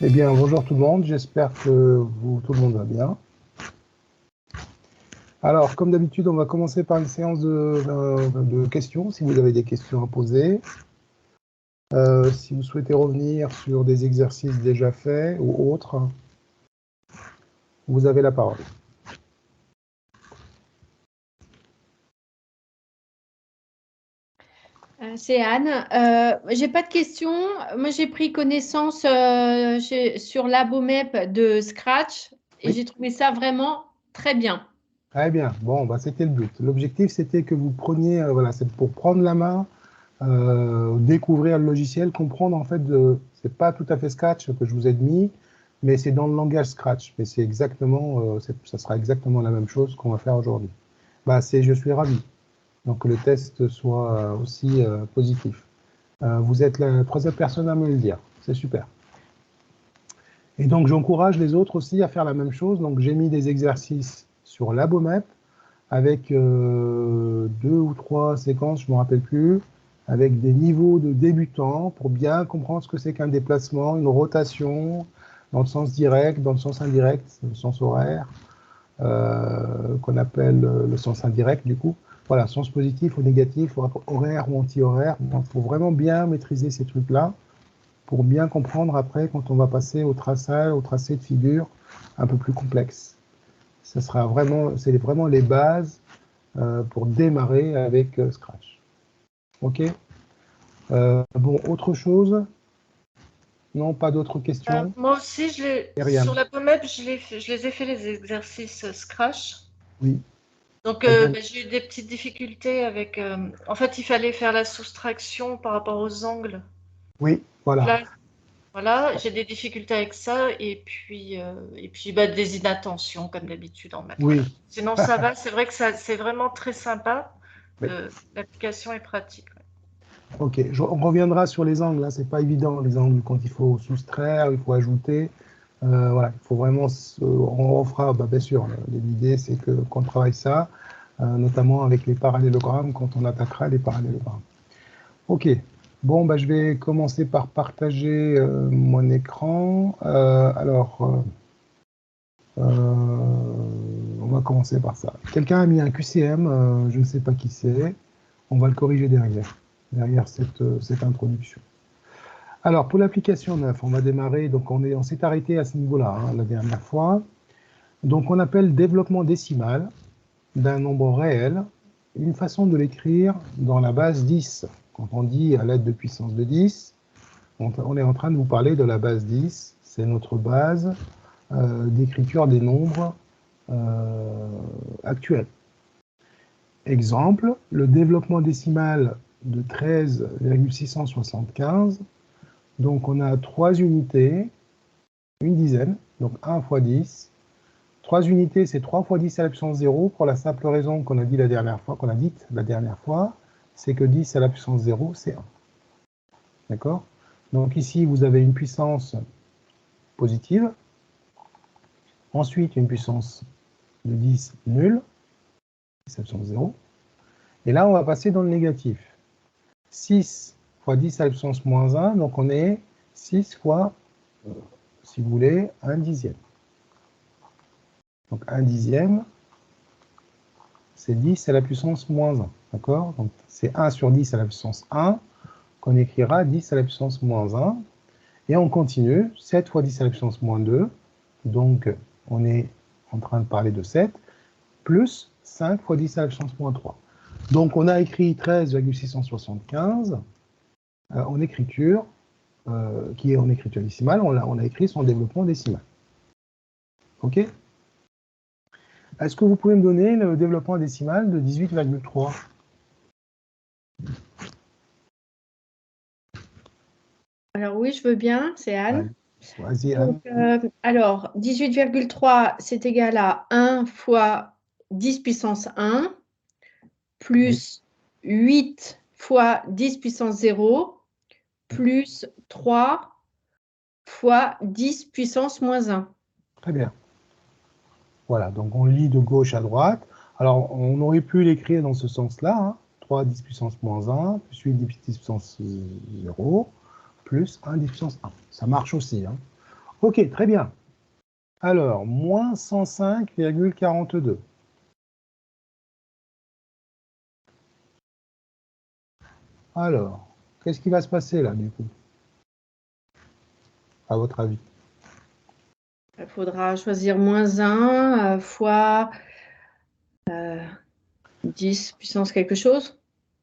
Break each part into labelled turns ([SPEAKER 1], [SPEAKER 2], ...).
[SPEAKER 1] Eh bien, bonjour tout le monde, j'espère que tout le monde va bien. Alors, comme d'habitude, on va commencer par une séance de questions, si vous avez des questions à poser. Si vous souhaitez revenir sur des exercices déjà faits ou autres, vous avez la parole.
[SPEAKER 2] C'est Anne. J'ai pas de questions. Moi, j'ai pris connaissance sur l'Abomep de Scratch et
[SPEAKER 1] Oui.
[SPEAKER 2] j'ai trouvé ça vraiment très bien.
[SPEAKER 1] Très bien, bon, bah, c'était le but. L'objectif, c'était que vous preniez, voilà, c'est pour prendre la main, découvrir le logiciel, comprendre en fait, c'est pas tout à fait Scratch que je vous ai mis, mais c'est dans le langage Scratch. Mais c'est exactement, ça sera exactement la même chose qu'on va faire aujourd'hui. Bah, je suis ravi. Donc que le test soit aussi positif. Vous êtes la troisième personne à me le dire. C'est super. Et donc j'encourage les autres aussi à faire la même chose. Donc j'ai mis des exercices sur l'Abomep avec 2 ou 3 séquences, je ne me rappelle plus, avec des niveaux de débutants pour bien comprendre ce que c'est qu'un déplacement, une rotation, dans le sens direct, dans le sens indirect, le sens horaire, qu'on appelle le sens indirect du coup. Voilà, sens positif ou négatif, horaire ou anti-horaire. Donc il faut vraiment bien maîtriser ces trucs-là pour bien comprendre après quand on va passer au traçage, au tracé de figure un peu plus complexe. Ça sera vraiment, c'est vraiment les bases pour démarrer avec Scratch. Ok. Bon, autre chose? Non, pas d'autres questions?
[SPEAKER 3] Moi aussi,
[SPEAKER 1] Myriam.
[SPEAKER 3] sur l'Abomep, je les ai fait les exercices Scratch.
[SPEAKER 1] Oui.
[SPEAKER 3] Donc, j'ai eu des petites difficultés avec. En fait, il fallait faire la soustraction par rapport aux angles.
[SPEAKER 1] Oui, voilà.
[SPEAKER 3] Là, voilà, j'ai des difficultés avec ça et puis des inattentions comme d'habitude en maths.
[SPEAKER 1] Oui.
[SPEAKER 3] Voilà. Sinon, ça va. C'est vrai que c'est vraiment très sympa.
[SPEAKER 1] Oui.
[SPEAKER 3] L'application est pratique.
[SPEAKER 1] Ok, on reviendra sur les angles. Là, c'est pas évident les angles quand il faut soustraire, il faut ajouter. Voilà, il faut vraiment. On fera, bah, bien sûr. L'idée, c'est que qu'on travaille ça, notamment avec les parallélogrammes quand on attaquera les parallélogrammes. Ok. Bon, bah, je vais commencer par partager mon écran. On va commencer par ça. Quelqu'un a mis un QCM, je ne sais pas qui c'est. On va le corriger derrière cette introduction. Alors, pour l'application 9, on va démarrer. Donc, on s'est arrêté à ce niveau-là la dernière fois. Donc, on appelle développement décimal d'un nombre réel une façon de l'écrire dans la base 10. Quand on dit à l'aide de puissance de 10, on est en train de vous parler de la base 10. C'est notre base d'écriture des nombres actuels. Exemple, le développement décimal de 13,675. Donc on a 3 unités, une dizaine, donc 1 fois 10. 3 unités, c'est 3 fois 10 à la puissance 0, pour la simple raison qu'on a dit la dernière fois, c'est que 10 à la puissance 0, c'est 1. D'accord? Donc ici, vous avez une puissance positive, ensuite une puissance de 10 nulle, 10 à la puissance 0, et là, on va passer dans le négatif. 6 fois 10 à la puissance moins 1, donc on est 6 fois, si vous voulez, 1 dixième. Donc 1 dixième, c'est 10 à la puissance moins 1. D'accord? Donc c'est 1 sur 10 à la puissance 1 qu'on écrira 10 à la puissance moins 1. Et on continue, 7 fois 10 à la puissance moins 2. Donc on est en train de parler de 7, plus 5 fois 10 à la puissance moins 3. Donc on a écrit 13,675 en écriture, qui est en écriture décimale, on a écrit son développement décimal. Ok? Est-ce que vous pouvez me donner le développement décimal de 18,3?
[SPEAKER 2] Alors oui, je veux bien, c'est Anne.
[SPEAKER 1] Vas-y, Anne.
[SPEAKER 2] Donc, alors, 18,3, c'est égal à 1 fois 10 puissance 1, plus 8 fois 10 puissance 0, plus 3 fois 10 puissance moins 1.
[SPEAKER 1] Très bien. Voilà, donc on lit de gauche à droite. Alors, on aurait pu l'écrire dans ce sens-là, hein, 3 10 puissance moins 1, plus 8 10 puissance 0, plus 1 10 puissance 1. Ça marche aussi. Hein. Ok, très bien. Alors, moins 105,42. Alors, qu'est-ce qui va se passer là, du coup, à votre avis?
[SPEAKER 2] Il faudra choisir moins 1 fois 10 puissance quelque chose.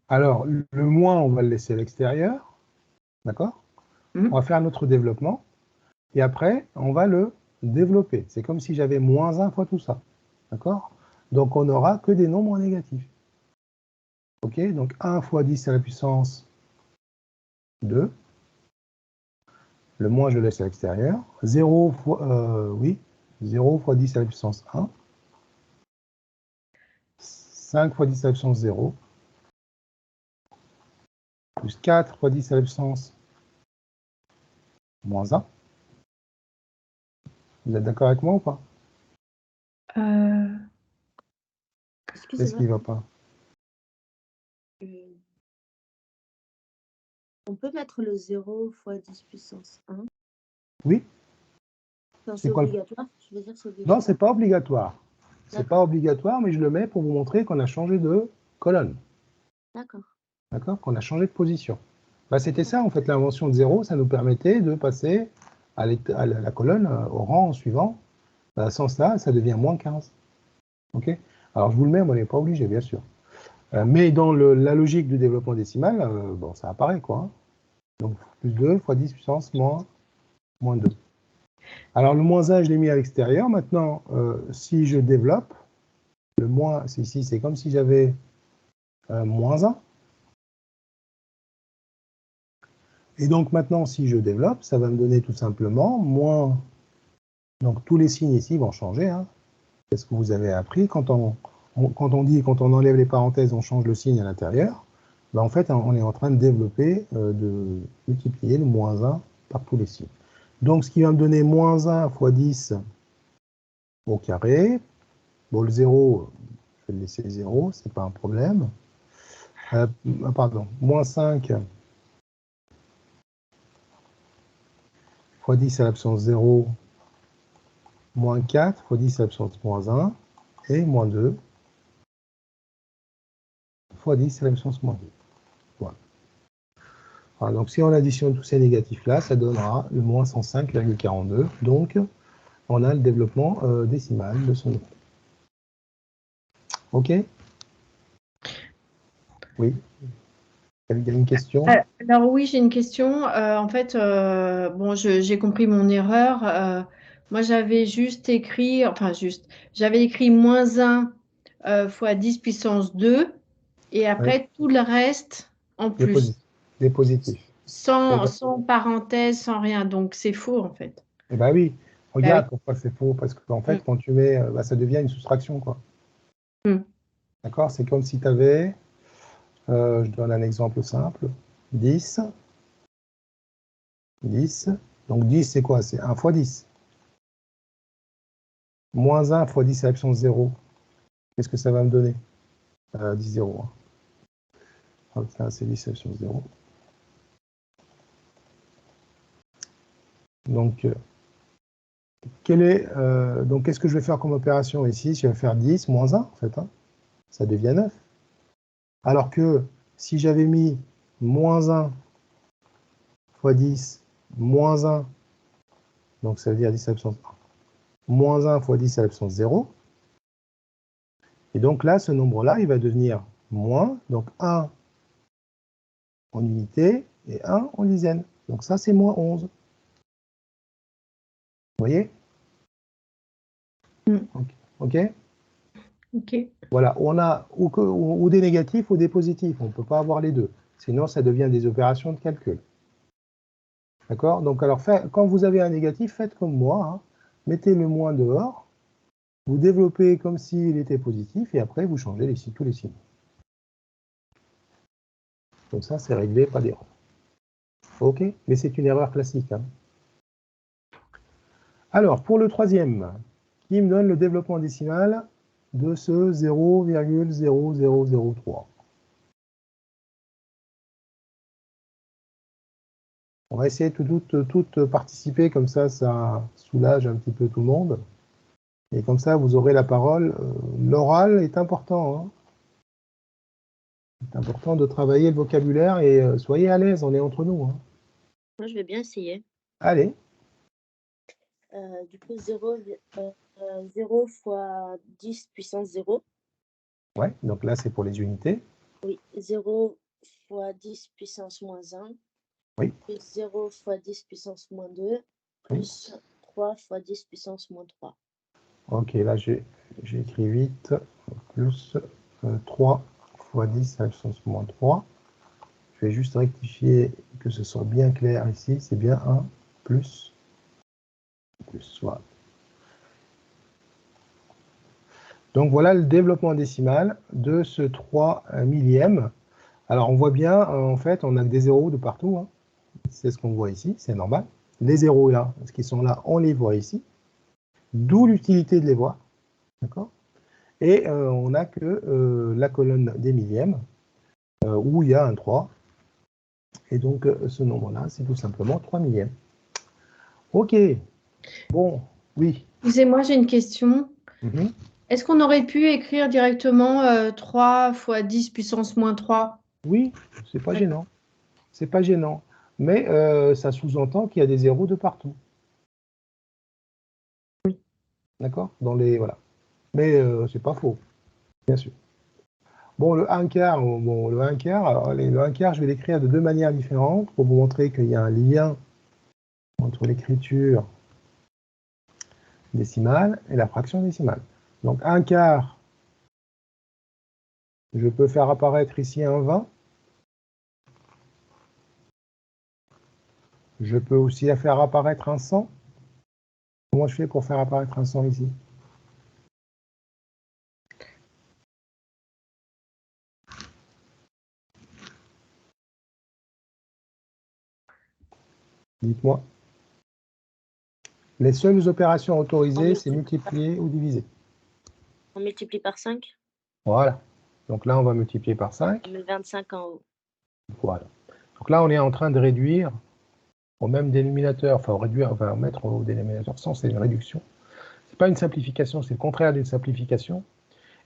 [SPEAKER 1] Alors, le moins, on va le laisser à l'extérieur, d'accord? On va faire notre développement, et après, on va le développer. C'est comme si j'avais moins 1 fois tout ça, d'accord? Donc, on n'aura que des nombres négatifs. Ok, donc 1 fois 10 à la puissance 2. Le moins, je le laisse à l'extérieur. 0 fois, oui, 0 fois 10 à la puissance 1. 5 fois 10 à la puissance 0. Plus 4 fois 10 à la puissance moins 1. Vous êtes d'accord avec moi ou pas? Qu'est-ce qui
[SPEAKER 4] Excusez-moi,
[SPEAKER 1] ne va pas?
[SPEAKER 4] on peut mettre le 0 fois 10 puissance 1.
[SPEAKER 1] Oui,
[SPEAKER 4] Non,
[SPEAKER 1] c'est
[SPEAKER 4] c'est
[SPEAKER 1] quoi
[SPEAKER 4] obligatoire. Je veux dire, c'est
[SPEAKER 1] Non,
[SPEAKER 4] obligatoire.
[SPEAKER 1] c'est pas obligatoire. C'est
[SPEAKER 4] D'accord.
[SPEAKER 1] pas obligatoire, mais je le mets pour vous montrer qu'on a changé de colonne.
[SPEAKER 4] D'accord.
[SPEAKER 1] D'accord? Qu'on a changé de position. Bah, c'était ça, en fait, l'invention de 0, ça nous permettait de passer à la colonne, au rang suivant. Bah, sans ça, ça devient moins 15. Ok? Alors, je vous le mets, mais on n'est pas obligé, bien sûr. Mais dans la logique du développement décimal, bon, ça apparaît, quoi. Hein. Donc, plus 2 fois 10 puissance moins 2. Alors, le moins 1, je l'ai mis à l'extérieur. Maintenant, si je développe, le moins, ici, c'est comme si j'avais moins 1. Et donc, maintenant, si je développe, ça va me donner tout simplement moins... Donc, tous les signes ici vont changer. Hein. C'est ce que vous avez appris. Quand on enlève les parenthèses, on change le signe à l'intérieur. Ben, en fait, on est en train de développer, de multiplier le moins 1 par tous les signes. Donc, ce qui va me donner moins 1 fois 10 au carré. Bon, le 0, je vais le laisser 0, c'est pas un problème. Pardon, moins 5 fois 10 à la puissance 0, moins 4 fois 10 à la puissance moins 1, et moins 2 fois 10 à la puissance moins 2. Voilà. Voilà, donc si on additionne tous ces négatifs-là, ça donnera le moins 105,42. Donc, on a le développement décimal de son nombre. OK? Oui. Il y a une question?
[SPEAKER 2] Alors oui, j'ai une question. En fait, bon, j'ai compris mon erreur. Moi, j'avais juste écrit, j'avais écrit moins 1 fois 10 puissance 2 et après tout le reste en plus,
[SPEAKER 1] Des positifs.
[SPEAKER 2] sans parenthèse, sans rien. Donc, c'est faux en fait.
[SPEAKER 1] Eh bien oui,
[SPEAKER 2] Bah
[SPEAKER 1] regarde pourquoi c'est faux, parce qu'en
[SPEAKER 2] oui.
[SPEAKER 1] fait, quand tu mets, ça devient une soustraction, quoi.
[SPEAKER 2] Mm.
[SPEAKER 1] D'accord? C'est comme si tu avais, je donne un exemple simple, 10, 10, donc 10 c'est quoi? C'est 1 fois 10. Moins 1 fois 10 à la puissance 0, qu'est-ce que ça va me donner? 10, 0. Hein. Ça, c'est 10 à la puissance 0. Donc, qu'est-ce que je vais faire comme opération ici? Je vais faire 10 moins 1, en fait. Hein. Ça devient 9. Alors que si j'avais mis moins 1 fois 10, moins 1, donc ça veut dire 10 à la puissance 1, moins 1 fois 10 à la puissance 0, et donc là, ce nombre-là, il va devenir moins, donc 1 en unité et 1 en dizaine. Donc ça, c'est moins 11. Vous voyez? OK?
[SPEAKER 2] OK.
[SPEAKER 1] Voilà, on a ou des négatifs ou des positifs. On ne peut pas avoir les deux. Sinon, ça devient des opérations de calcul. D'accord? Donc, alors, quand vous avez un négatif, faites comme moi. Hein. Mettez le moins dehors. Vous développez comme s'il était positif. Et après, vous changez tous les signes. Comme ça, c'est réglé, pas d'erreur. OK? Mais c'est une erreur classique. Hein. Alors, pour le troisième, qui me donne le développement décimal de ce 0,0003. On va essayer de toutes participer, comme ça soulage un petit peu tout le monde. Et comme ça, vous aurez la parole. L'oral est important, hein. C'est important de travailler le vocabulaire et soyez à l'aise, on est entre nous, hein.
[SPEAKER 4] Moi, je vais bien essayer.
[SPEAKER 1] Allez,
[SPEAKER 4] Du coup, 0 fois 10 puissance 0.
[SPEAKER 1] ouais, donc là c'est pour les unités.
[SPEAKER 4] Oui, 0 fois 10 puissance moins 1.
[SPEAKER 1] Oui.
[SPEAKER 4] Plus 0 fois 10 puissance moins 2.
[SPEAKER 1] Oui.
[SPEAKER 4] Plus 3 fois 10 puissance moins 3.
[SPEAKER 1] Ok, là j'ai écrit 8 plus 3 fois 10 à la puissance moins 3. Je vais juste rectifier que ce soit bien clair ici. C'est bien 1 plus voilà. Donc voilà le développement décimal de ce 3 millième. Alors on voit bien, en fait, on a que des zéros de partout, hein. C'est ce qu'on voit ici, c'est normal. Les zéros là, ce qui sont là, on les voit ici. D'où l'utilité de les voir. D'accord ? Et on n'a que la colonne des millièmes, où il y a un 3. Et donc ce nombre-là, c'est tout simplement 3 millièmes. Ok. Bon, oui.
[SPEAKER 2] Excusez-moi, j'ai une question. Est-ce qu'on aurait pu écrire directement 3 fois 10 puissance moins 3?
[SPEAKER 1] Oui, c'est pas gênant. C'est pas gênant. Mais ça sous-entend qu'il y a des zéros de partout.
[SPEAKER 2] Oui.
[SPEAKER 1] D'accord ? Dans les. Voilà. Mais c'est pas faux, bien sûr. Bon, le 1 quart, le 1 quart, alors, le 1 quart, je vais l'écrire de deux manières différentes pour vous montrer qu'il y a un lien entre l'écriture décimale et la fraction décimale. Donc 1 quart, je peux faire apparaître ici un 20. Je peux aussi la faire apparaître un 100. Comment je fais pour faire apparaître un 100 ici? Dites-moi. Les seules opérations autorisées, c'est multiplier ou diviser.
[SPEAKER 4] On multiplie par 5.
[SPEAKER 1] Voilà. Donc là, on va multiplier par 5.
[SPEAKER 4] On met 25 en haut.
[SPEAKER 1] Voilà. Donc là, on est en train de réduire au même dénominateur, enfin, on va mettre au dénominateur 100, c'est une réduction. Ce n'est pas une simplification, c'est le contraire d'une simplification.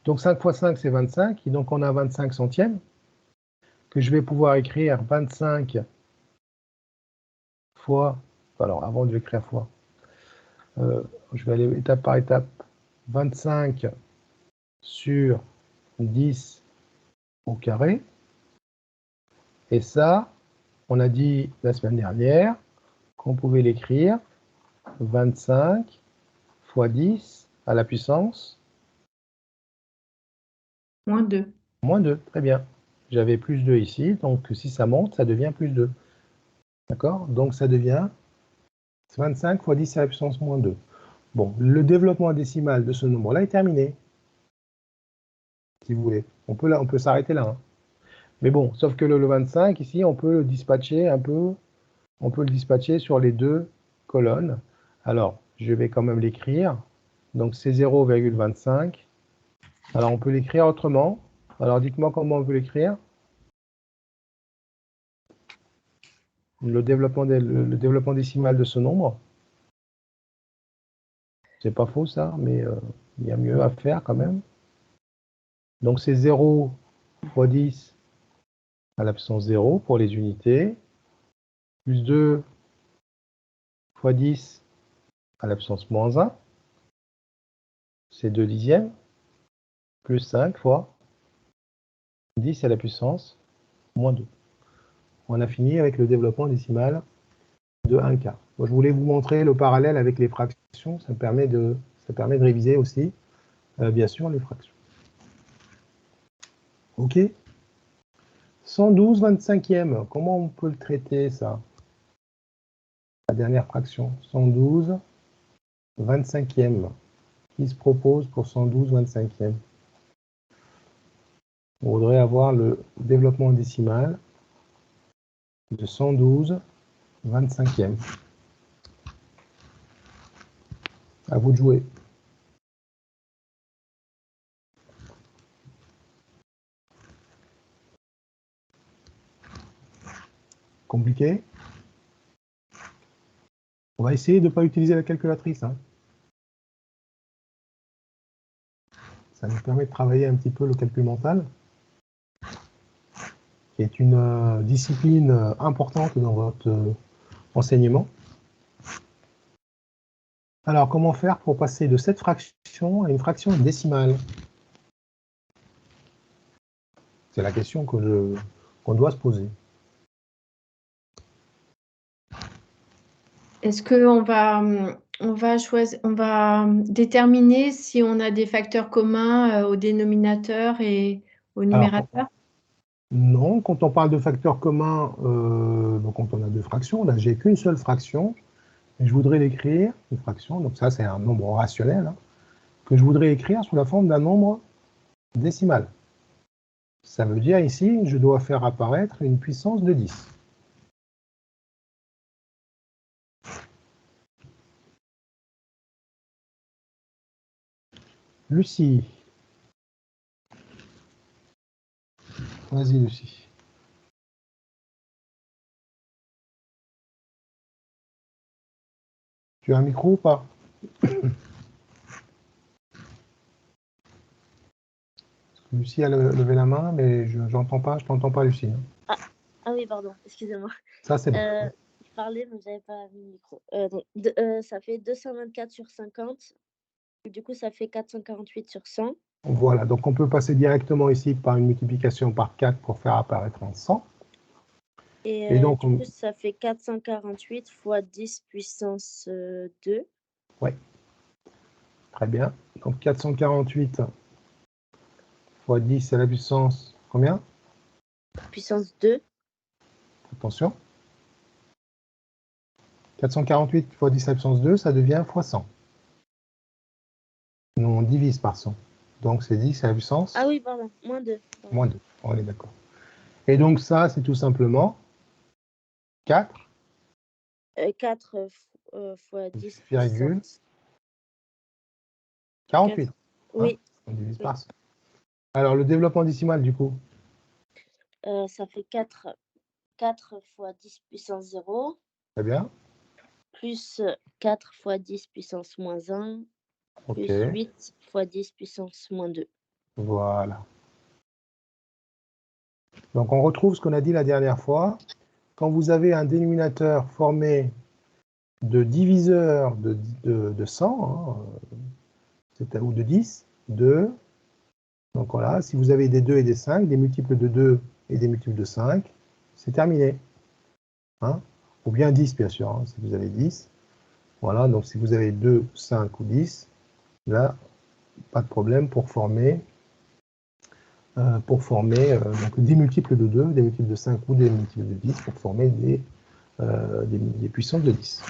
[SPEAKER 1] Donc 5 fois 5, c'est 25, et donc on a 25 centièmes, que je vais pouvoir écrire 25 fois, alors avant de l'écrire fois, je vais aller étape par étape, 25 sur 10 au carré, et ça, on a dit la semaine dernière qu'on pouvait l'écrire 25 fois 10 à la puissance
[SPEAKER 2] Moins 2.
[SPEAKER 1] moins 2, très bien. J'avais plus 2 ici, donc si ça monte, ça devient plus 2. D'accord? Donc ça devient 25 fois 10 à la puissance moins 2. Bon, le développement décimal de ce nombre-là est terminé. Si vous voulez. On peut s'arrêter là, hein. Mais bon, sauf que le 25, ici, on peut le dispatcher un peu. On peut le dispatcher sur les deux colonnes. Alors, je vais quand même l'écrire. Donc c'est 0,25. Alors on peut l'écrire autrement. Alors dites-moi comment on peut l'écrire. Le développement décimal de ce nombre. C'est pas faux ça, mais il y a mieux à faire quand même. Donc c'est 0 fois 10 à la puissance 0 pour les unités, plus 2 fois 10 à la puissance moins 1, c'est 2 dixièmes, plus 5 fois 10 à la puissance moins 2. On a fini avec le développement décimal de 1 quart. Moi, je voulais vous montrer le parallèle avec les fractions, ça permet de réviser aussi, bien sûr, les fractions. Ok. 112 25e, comment on peut le traiter ça? La dernière fraction, 112 25e. Qui se propose pour 112 25e? On voudrait avoir le développement décimal de 112 25e. À vous de jouer. Compliqué? On va essayer de ne pas utiliser la calculatrice, hein. Ça nous permet de travailler un petit peu le calcul mental, qui est une discipline importante dans votre enseignement. Alors, comment faire pour passer de cette fraction à une fraction décimale? C'est la question qu'on doit se poser.
[SPEAKER 2] Est-ce qu'on va, on va déterminer si on a des facteurs communs au dénominateur et au numérateur?
[SPEAKER 1] Non, quand on parle de facteurs communs, donc quand on a deux fractions, là j'ai qu'une seule fraction, et je voudrais l'écrire, une fraction, donc ça c'est un nombre rationnel, hein, que je voudrais écrire sous la forme d'un nombre décimal. Ça veut dire ici, je dois faire apparaître une puissance de 10. Lucie. Vas-y, Lucie. Tu as un micro ou pas? Lucie a levé la main, mais je n'entends pas, je t'entends pas, Lucie.
[SPEAKER 4] Ah oui, pardon, excusez-moi.
[SPEAKER 1] Ça, c'est bon.
[SPEAKER 4] Je parlais, mais je n'avais pas mis le micro. Ça fait 224 sur 50. Du coup, ça fait 448 sur 100.
[SPEAKER 1] Voilà, donc on peut passer directement ici par une multiplication par 4 pour faire apparaître un 100.
[SPEAKER 4] Et donc, du coup, ça fait 448 fois 10 puissance 2.
[SPEAKER 1] Oui, très bien. Donc 448 fois 10 à la puissance, combien?
[SPEAKER 4] Puissance 2.
[SPEAKER 1] Attention. 448 fois 10 à la puissance 2, ça devient fois 100. Nous, on divise par 100. Donc c'est 10 à la puissance...
[SPEAKER 4] Ah oui, pardon, moins 2. Pardon.
[SPEAKER 1] Moins 2, on est d'accord. Et donc ça, c'est tout simplement 4.
[SPEAKER 4] 4 fois 10
[SPEAKER 1] virgule
[SPEAKER 4] puissance
[SPEAKER 1] 48.
[SPEAKER 4] 4. Oui.
[SPEAKER 1] Hein, on divise par 100. Alors, le développement décimal, du coup?
[SPEAKER 4] Ça fait 4 fois 10 puissance 0.
[SPEAKER 1] Très bien.
[SPEAKER 4] Plus 4 fois 10 puissance moins 1.
[SPEAKER 1] Ok.
[SPEAKER 4] Plus 8 fois 10 puissance moins 2.
[SPEAKER 1] Voilà. Donc, on retrouve ce qu'on a dit la dernière fois. Quand vous avez un dénominateur formé de diviseurs de 100, hein, ou de 10, 2. Donc voilà, si vous avez des 2 et des 5, des multiples de 2 et des multiples de 5, c'est terminé. Hein? Ou bien 10, bien sûr, hein, si vous avez 10. Voilà, donc si vous avez 2, 5 ou 10, là, pas de problème pour former, donc des multiples de 2, des multiples de 5 ou des multiples de 10 pour former des puissances de 10.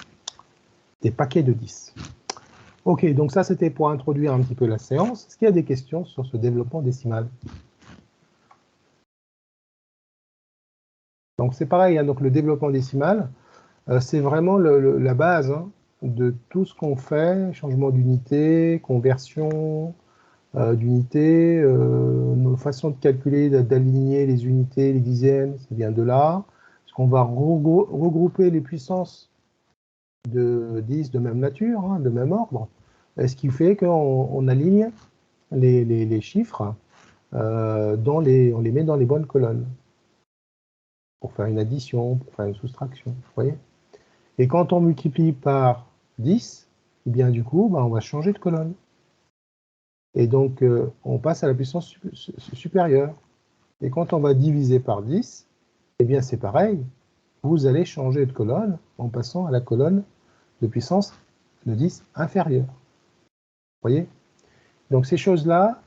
[SPEAKER 1] Des paquets de 10. Ok, donc ça c'était pour introduire un petit peu la séance. Est-ce qu'il y a des questions sur ce développement décimal? Donc c'est pareil, hein, donc le développement décimal, c'est vraiment la base, hein, de tout ce qu'on fait, changement d'unité, conversion d'unité, nos façons de calculer, d'aligner les unités, les dizaines, ça vient de là. Parce qu'on va regrouper les puissances de 10 de même nature, hein, de même ordre, ce qui fait qu'on aligne les chiffres, on les met dans les bonnes colonnes pour faire une addition, pour faire une soustraction, vous voyez. Et quand on multiplie par 10, eh bien du coup, on va changer de colonne. Et donc, on passe à la puissance supérieure. Et quand on va diviser par 10, eh bien c'est pareil, vous allez changer de colonne en passant à la colonne de puissance de 10 inférieure. Vous voyez? Donc ces choses-là,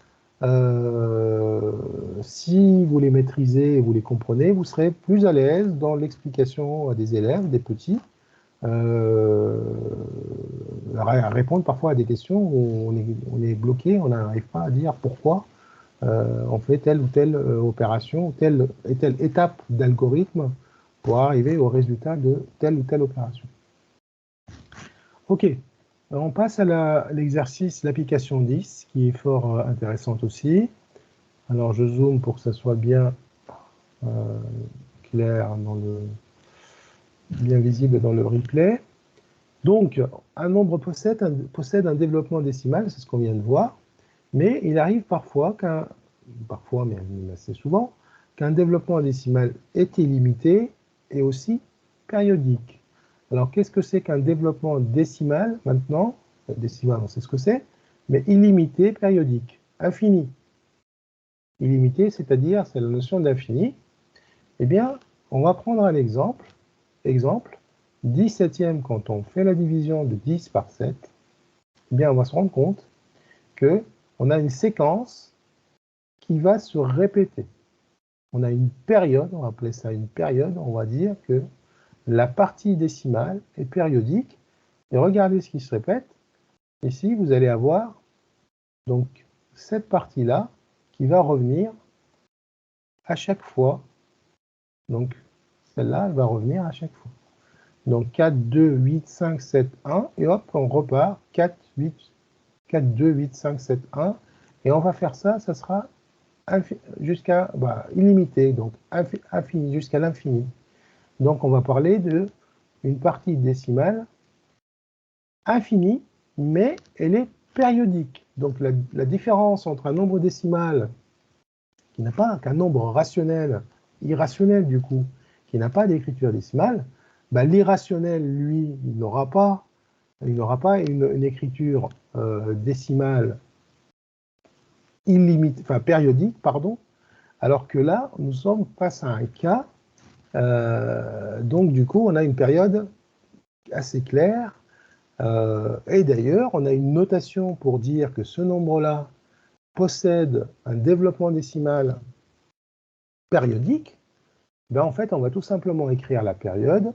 [SPEAKER 1] si vous les maîtrisez et vous les comprenez, vous serez plus à l'aise dans l'explication à des élèves, des petits, à répondre parfois à des questions où on est bloqué, on n'arrive pas à dire pourquoi on fait telle ou telle opération, telle et telle étape d'algorithme pour arriver au résultat de telle ou telle opération. Ok, on passe à l'exercice, l'application 10, qui est fort intéressante aussi. Alors je zoome pour que ça soit bien clair, bien visible dans le replay. Donc, un nombre possède un développement décimal, c'est ce qu'on vient de voir, mais il arrive parfois, mais assez souvent, qu'un développement décimal est illimité et aussi périodique. Alors, qu'est-ce que c'est qu'un développement décimal maintenant? Décimal, on sait ce que c'est, mais illimité, périodique, infini. Illimité, c'est-à-dire, c'est la notion d'infini. Eh bien, on va prendre un exemple. Exemple, 17e, quand on fait la division de 10 par 7, eh bien, on va se rendre compte qu'on a une séquence qui va se répéter. On a une période, on va appeler ça une période, on va dire que la partie décimale est périodique. Et regardez ce qui se répète. Ici, vous allez avoir donc cette partie-là qui va revenir à chaque fois. Donc, celle-là, elle va revenir à chaque fois. Donc, 4, 2, 8, 5, 7, 1. Et hop, on repart. 4, 2, 8, 5, 7, 1. Et on va faire ça, ça sera jusqu'à illimité, donc infini, jusqu'à l'infini. Donc, on va parler d'une partie décimale infinie, mais elle est périodique. Donc, la différence entre un nombre décimal qui n'a pas qu'un nombre rationnel, irrationnel du coup, qui n'a pas d'écriture décimale, l'irrationnel, lui, il n'aura pas une écriture décimale illimitée, enfin périodique, pardon, alors que là, nous sommes face à un cas, donc du coup, on a une période assez claire, et d'ailleurs, on a une notation pour dire que ce nombre-là possède un développement décimal périodique. En fait, on va tout simplement écrire la période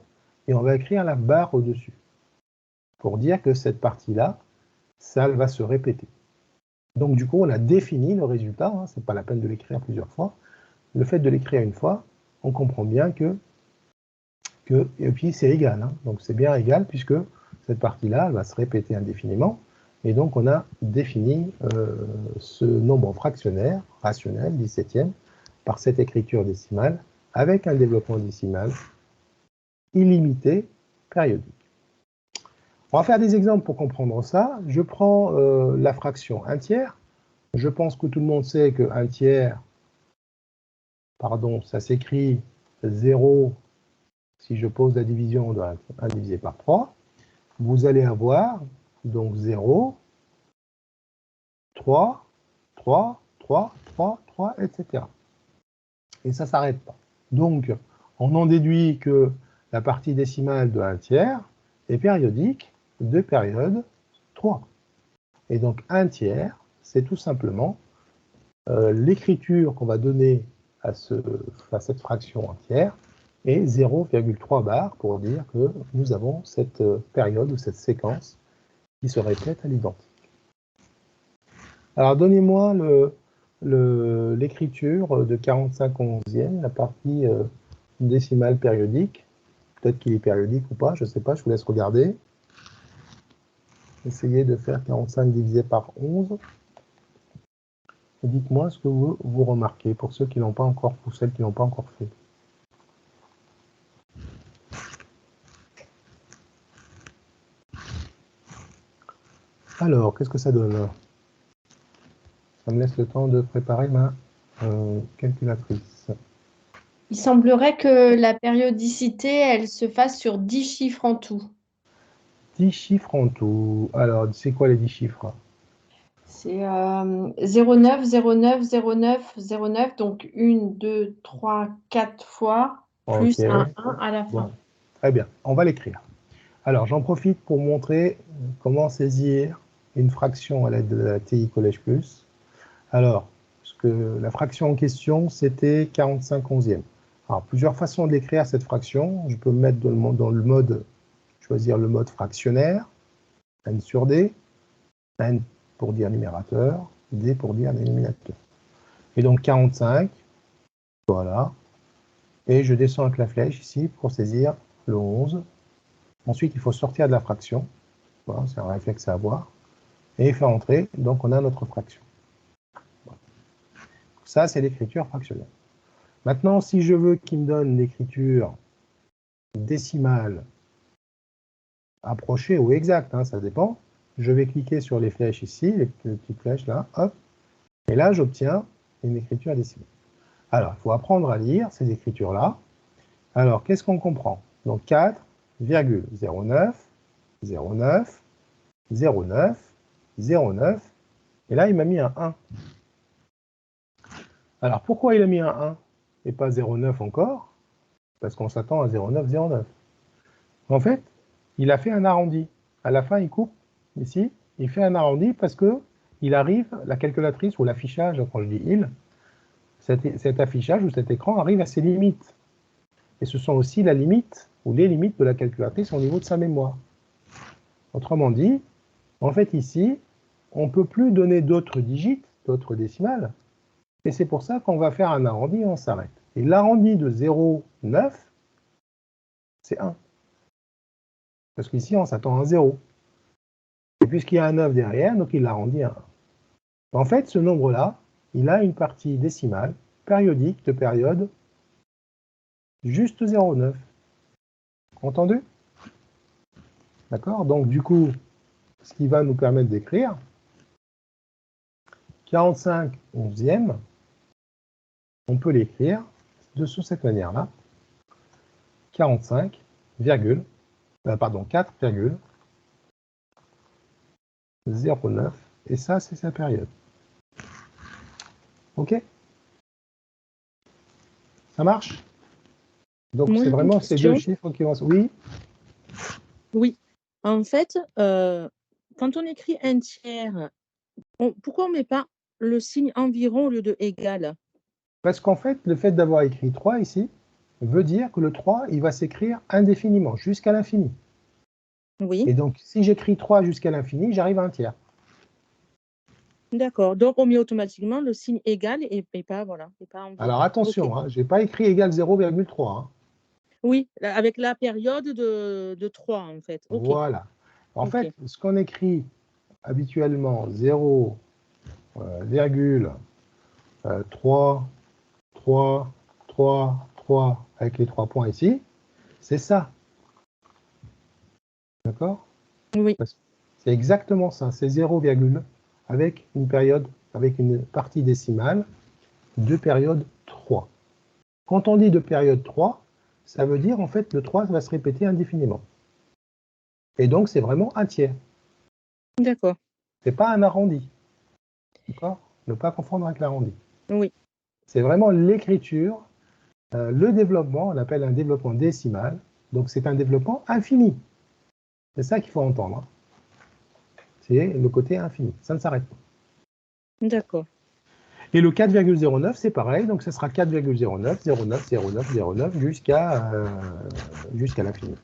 [SPEAKER 1] et on va écrire la barre au-dessus pour dire que cette partie-là, ça va se répéter. Donc du coup, on a défini le résultat, hein, c'est pas la peine de l'écrire plusieurs fois. Le fait de l'écrire une fois, on comprend bien et puis c'est égal, hein, donc c'est bien égal puisque cette partie-là, elle va se répéter indéfiniment. Et donc on a défini ce nombre fractionnaire, rationnel, 17e, par cette écriture décimale, avec un développement décimal illimité, périodique. On va faire des exemples pour comprendre ça. Je prends la fraction 1 tiers. Je pense que tout le monde sait que 1 tiers, ça s'écrit 0 si je pose la division de 1 divisé par 3. Vous allez avoir donc 0, 3, 3, 3, 3, 3, etc. Et ça ne s'arrête pas. Donc, on en déduit que la partie décimale de 1 tiers est périodique de période 3. Et donc, 1 tiers, c'est tout simplement l'écriture qu'on va donner à cette fraction entière et 0,3 bar pour dire que nous avons cette période ou cette séquence qui se répète à l'identique. Alors, donnez-moi l'écriture de 45/11e, la partie décimale périodique. Peut-être qu'il est périodique ou pas, je ne sais pas, je vous laisse regarder. Essayez de faire 45 divisé par 11. Et dites-moi ce que vous remarquez pour ceux qui n'ont pas encore, ou celles qui n'ont pas encore fait. Alors, qu'est-ce que ça donne? Ça me laisse le temps de préparer ma calculatrice.
[SPEAKER 2] Il semblerait que la périodicité, elle se fasse sur 10 chiffres en tout.
[SPEAKER 1] 10 chiffres en tout. Alors, c'est quoi les 10 chiffres?
[SPEAKER 2] C'est 0,9, 0,9, 0,9, 0,9, donc 1, 2, 3, 4 fois, plus
[SPEAKER 1] Okay.
[SPEAKER 2] un 1 à la fin.
[SPEAKER 1] Bon. Très bien, on va l'écrire. Alors, j'en profite pour montrer comment saisir une fraction à l'aide de la TI Collège Plus. Alors, la fraction en question, c'était 45/11e. Alors, plusieurs façons de l'écrire, cette fraction. Je peux me mettre dans le mode, choisir le mode fractionnaire, n sur d, n pour dire numérateur, d pour dire dénominateur. Et donc 45, voilà. Et je descends avec la flèche ici pour saisir le 11. Ensuite, il faut sortir de la fraction. Voilà, c'est un réflexe à avoir. Et faire entrer, donc on a notre fraction. Voilà. Ça, c'est l'écriture fractionnelle. Maintenant, si je veux qu'il me donne l'écriture décimale approché ou exact, hein, ça dépend. Je vais cliquer sur les flèches ici, les petites flèches là, hop, et là j'obtiens une écriture décimale. Alors, il faut apprendre à lire ces écritures-là. Alors, qu'est-ce qu'on comprend? Donc 4,09, 09, 09, 09, et là il m'a mis un 1. Alors, pourquoi il a mis un 1 et pas 0,9 encore? Parce qu'on s'attend à 0,9, 0,9. En fait, il a fait un arrondi. À la fin, il coupe ici, il fait un arrondi parce que il arrive, la calculatrice ou l'affichage, quand je dis il, cet affichage ou cet écran arrive à ses limites. Et ce sont aussi la limite ou les limites de la calculatrice au niveau de sa mémoire. Autrement dit, en fait ici, on ne peut plus donner d'autres digits, d'autres décimales, et c'est pour ça qu'on va faire un arrondi et on s'arrête. Et l'arrondi de 0,9, c'est 1. Parce qu'ici, on s'attend à 0. Et puisqu'il y a un 9 derrière, donc il l'arrondit à 1. En fait, ce nombre-là, il a une partie décimale périodique de période juste 0,9. Entendu? D'accord? Donc du coup, ce qui va nous permettre d'écrire 45 onzièmes, on peut l'écrire de sous cette manière-là. 45, 4,09, et ça, c'est sa période. OK? Ça marche? Donc,
[SPEAKER 5] Moi,
[SPEAKER 1] c'est
[SPEAKER 5] j'ai une
[SPEAKER 1] vraiment ces deux
[SPEAKER 5] question.
[SPEAKER 1] chiffres qui vont... Oui?
[SPEAKER 5] Oui. En fait, quand on écrit un tiers, pourquoi on ne met pas le signe environ au lieu de égal?
[SPEAKER 1] Parce qu'en fait, le fait d'avoir écrit 3 ici veut dire que le 3, il va s'écrire indéfiniment, jusqu'à l'infini.
[SPEAKER 5] Oui.
[SPEAKER 1] Et donc, si j'écris 3 jusqu'à l'infini, j'arrive à un tiers.
[SPEAKER 5] D'accord. Donc, on met automatiquement le signe égal et pas, voilà, et pas environ.
[SPEAKER 1] Alors, attention,
[SPEAKER 5] Ok.
[SPEAKER 1] hein, je n'ai pas écrit égal 0,3. Hein.
[SPEAKER 5] Oui, avec la période de 3, en fait. Ok.
[SPEAKER 1] Voilà. En
[SPEAKER 5] Ok.
[SPEAKER 1] fait, ce qu'on écrit habituellement 0,3, 3, 3, 3, avec les 3 points ici, c'est ça. D'accord?
[SPEAKER 5] Oui.
[SPEAKER 1] C'est exactement ça. C'est 0, avec une période, avec une partie décimale de période 3. Quand on dit de période 3, ça veut dire en fait le 3 va se répéter indéfiniment. Et donc c'est vraiment un tiers.
[SPEAKER 5] D'accord.
[SPEAKER 1] C'est pas un arrondi. D'accord? Ne pas confondre avec l'arrondi.
[SPEAKER 5] Oui.
[SPEAKER 1] C'est vraiment l'écriture, le développement, on appelle un développement décimal. Donc c'est un développement infini. C'est ça qu'il faut entendre. Hein. C'est le côté infini. Ça ne s'arrête pas.
[SPEAKER 5] D'accord.
[SPEAKER 1] Et le 4,09, c'est pareil. Donc ce sera 4,09, 09, 09, 09 jusqu'à l'infini.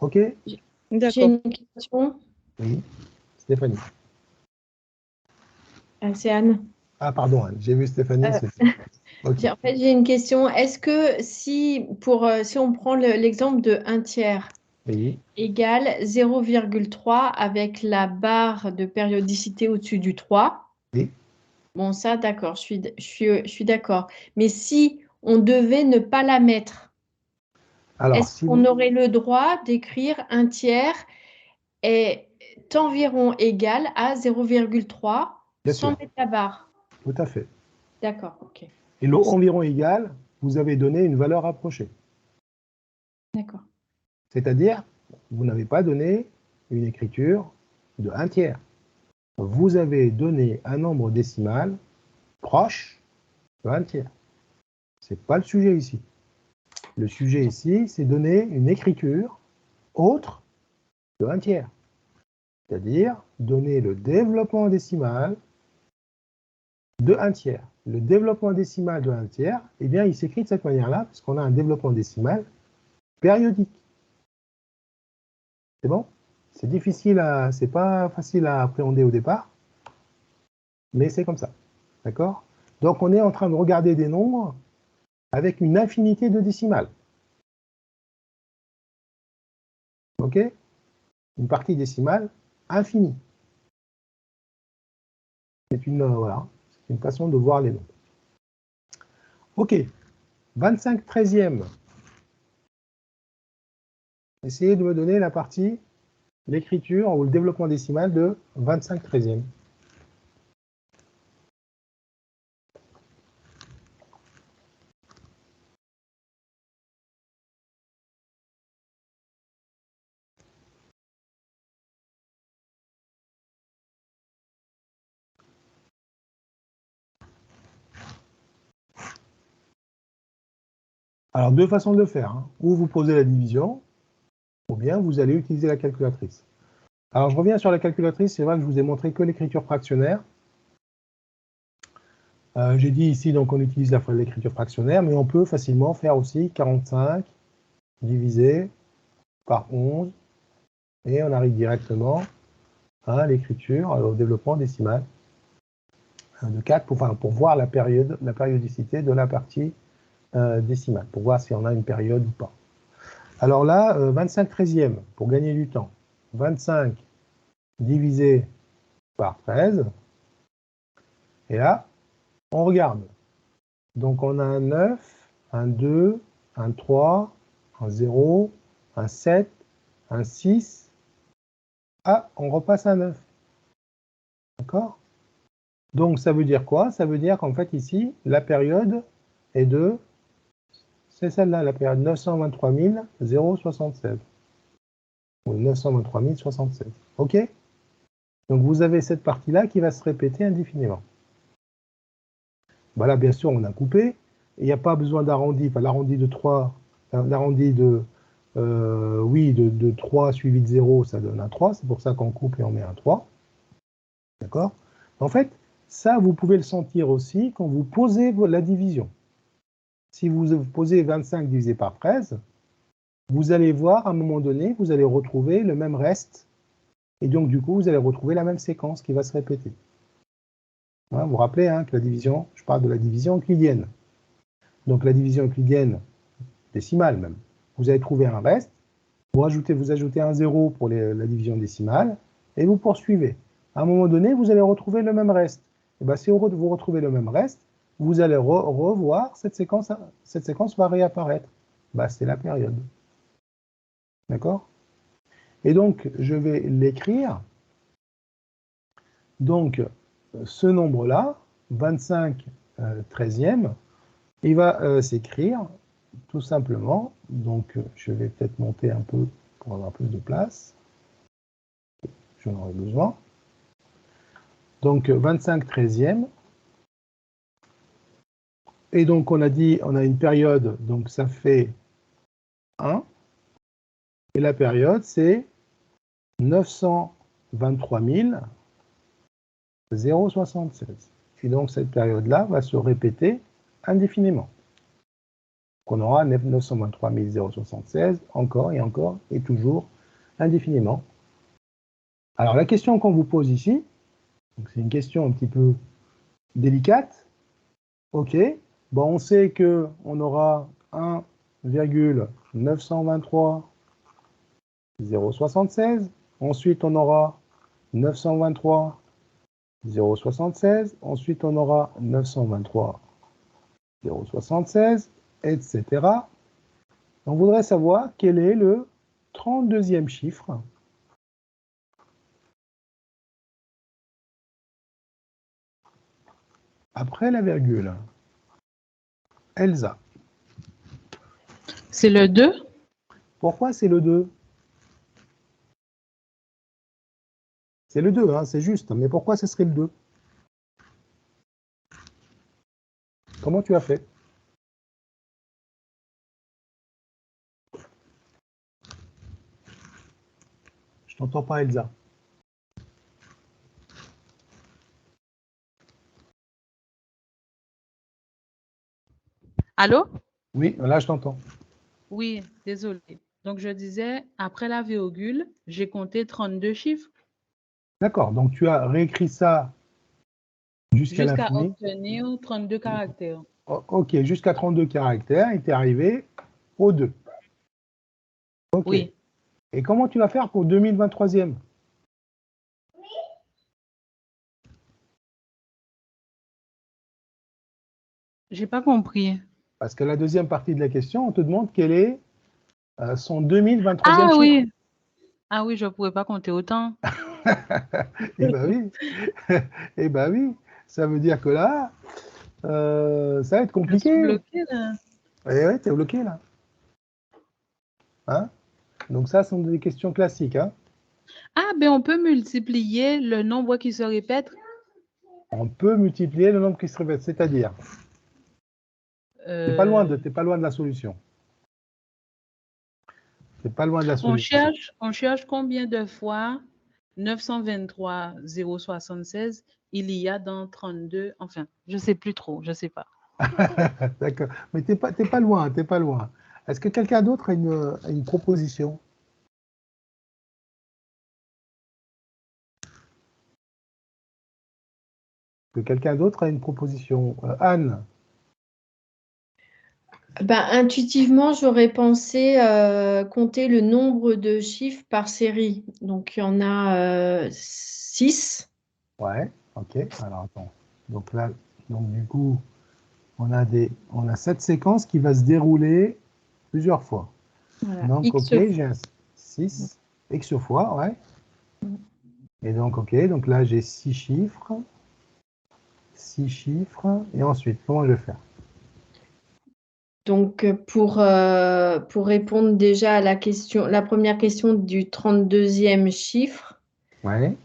[SPEAKER 1] OK?
[SPEAKER 2] J'ai
[SPEAKER 5] D'accord.
[SPEAKER 2] une question.
[SPEAKER 1] Oui. Stéphanie.
[SPEAKER 2] C'est Anne.
[SPEAKER 1] Ah, pardon, Anne. J'ai vu Stéphanie. Okay.
[SPEAKER 2] En fait, j'ai une question. Est-ce que si on prend l'exemple de 1 tiers
[SPEAKER 1] Oui.
[SPEAKER 2] égale 0,3 avec la barre de périodicité au-dessus du 3,
[SPEAKER 1] Oui.
[SPEAKER 2] bon, ça, d'accord, je suis d'accord. Mais si on devait ne pas la mettre,
[SPEAKER 1] Alors,
[SPEAKER 2] est-ce
[SPEAKER 1] si
[SPEAKER 2] qu'on
[SPEAKER 1] vous...
[SPEAKER 2] aurait le droit d'écrire 1 tiers est environ égal à 0,3
[SPEAKER 1] Bien
[SPEAKER 2] sans
[SPEAKER 1] sûr,
[SPEAKER 2] mettre la barre?
[SPEAKER 1] tout à fait.
[SPEAKER 2] D'accord, ok.
[SPEAKER 1] Et le environ égal, vous avez donné une valeur approchée.
[SPEAKER 2] D'accord.
[SPEAKER 1] C'est-à-dire, vous n'avez pas donné une écriture de 1 tiers. Vous avez donné un nombre décimal proche de 1 tiers. Ce n'est pas le sujet ici. Le sujet ici, c'est donner une écriture autre de 1 tiers. C'est-à-dire donner le développement décimal de 1 tiers. Le développement décimal de 1 tiers, eh bien, il s'écrit de cette manière-là, puisqu'on a un développement décimal périodique. C'est bon? C'est difficile c'est pas facile à appréhender au départ, mais c'est comme ça. D'accord? Donc, on est en train de regarder des nombres avec une infinité de décimales. OK? Une partie décimale infinie. C'est voilà, une façon de voir les nombres. OK. 25 treizièmes. Essayez de me donner la partie, l'écriture ou le développement décimal de 25/13e. Alors, deux façons de le faire, hein. Ou vous posez la division, ou bien vous allez utiliser la calculatrice. Alors, je reviens sur la calculatrice. C'est vrai que je vous ai montré que l'écriture fractionnaire. J'ai dit ici, donc, on utilise l'écriture fractionnaire, mais on peut facilement faire aussi 45 divisé par 11, et on arrive directement à l'écriture, au développement décimal de 4, pour voir la périodicité de la partie décimale, pour voir si on a une période ou pas. Alors là, 25/13e, pour gagner du temps. 25 divisé par 13. Et là, on regarde. Donc on a un 9, un 2, un 3, un 0, un 7, un 6. Ah, on repasse à 9. D'accord? Donc ça veut dire quoi? Ça veut dire qu'en fait ici, la période est de... C'est celle-là, la période 923 076. Ou 923 076. OK? Donc vous avez cette partie-là qui va se répéter indéfiniment. Voilà, bien sûr, on a coupé. Il n'y a pas besoin d'arrondi. Enfin, l'arrondi de 3, l'arrondi de, de 3 suivi de 0, ça donne un 3. C'est pour ça qu'on coupe et on met un 3. D'accord? En fait, ça, vous pouvez le sentir aussi quand vous posez la division. Si vous posez 25 divisé par 13, vous allez voir, à un moment donné, vous allez retrouver le même reste. Et donc, du coup, vous allez retrouver la même séquence qui va se répéter. Hein, vous vous rappelez que la division, je parle de la division euclidienne. Donc, la division euclidienne, décimale même. Vous allez trouver un reste, vous ajoutez un 0 pour la division décimale, et vous poursuivez. À un moment donné, vous allez retrouver le même reste. Et bien, si vous retrouvez le même reste, vous allez revoir, cette séquence va réapparaître. Ben, c'est la période. D'accord? Et donc, je vais l'écrire. Donc, ce nombre-là, 25 13e, il va s'écrire tout simplement. Donc, je vais peut-être monter un peu pour avoir plus de place. J'en aurai besoin. Donc, 25 13e. Et donc, on a dit, on a une période, donc ça fait 1. Et la période, c'est 923 076. Et donc, cette période-là va se répéter indéfiniment. On aura 923 076, encore et toujours, indéfiniment. Alors, la question qu'on vous pose ici, c'est une question un petit peu délicate. OK, bon, on sait qu'on aura 1,923 076. Ensuite, on aura 923 076. Ensuite, on aura 923 076, etc. On voudrait savoir quel est le 32e chiffre après la virgule. Elsa.
[SPEAKER 5] C'est le 2.
[SPEAKER 1] Pourquoi c'est le 2? C'est le 2, hein, c'est juste. Mais pourquoi ce serait le 2? Comment tu as fait? Je t'entends pas, Elsa.
[SPEAKER 5] Allô?
[SPEAKER 1] Oui, là, je t'entends.
[SPEAKER 5] Oui, désolé. Donc, je disais, après la virgule, j'ai compté 32 chiffres
[SPEAKER 1] D'accord, donc tu as réécrit ça jusqu'à
[SPEAKER 5] jusqu'à
[SPEAKER 1] l'infini.
[SPEAKER 5] obtenir 32 caractères.
[SPEAKER 1] OK, jusqu'à 32 caractères, et tu es arrivé au 2. OK.
[SPEAKER 5] Oui.
[SPEAKER 1] Et comment tu vas faire pour 2023e?
[SPEAKER 5] J'ai pas compris.
[SPEAKER 1] Parce que la deuxième partie de la question, on te demande quel est son 2023e
[SPEAKER 6] Ah
[SPEAKER 1] chiffre.
[SPEAKER 6] oui. Ah oui, je ne pourrais pas compter autant.
[SPEAKER 1] Eh ben oui. Eh ben oui. Ça veut dire que là, ça va être
[SPEAKER 6] Je
[SPEAKER 1] compliqué.
[SPEAKER 6] suis bloquée là.
[SPEAKER 1] Eh ouais, t'es bloqué là. Hein? Donc ça, ce sont des questions classiques. Hein?
[SPEAKER 6] Ah, ben on peut multiplier le nombre qui se répète.
[SPEAKER 1] On peut multiplier le nombre qui se répète, c'est-à-dire, t'es pas loin de la solution. T'es pas loin de la
[SPEAKER 6] On
[SPEAKER 1] solution.
[SPEAKER 6] cherche combien de fois 923 076 il y a dans 32, enfin, je ne sais plus trop, je ne sais pas.
[SPEAKER 1] D'accord. Mais t'es pas loin, t'es pas loin. Est-ce que quelqu'un d'autre a une proposition? Que quelqu'un d'autre a une proposition? Anne?
[SPEAKER 2] Ben, intuitivement, j'aurais pensé compter le nombre de chiffres par série. Donc, il y en a 6.
[SPEAKER 1] Ouais, ok. Alors attends. Donc là, donc du coup, on a cette séquence qui va se dérouler plusieurs fois.
[SPEAKER 2] Voilà.
[SPEAKER 1] Donc,
[SPEAKER 2] X
[SPEAKER 1] ok, j'ai un 6, X fois, ouais. Et donc, ok, donc là, j'ai 6 chiffres. 6 chiffres. Et ensuite, comment je vais faire?
[SPEAKER 2] Donc, pour répondre déjà à la première question du 32e chiffre,
[SPEAKER 1] Ouais.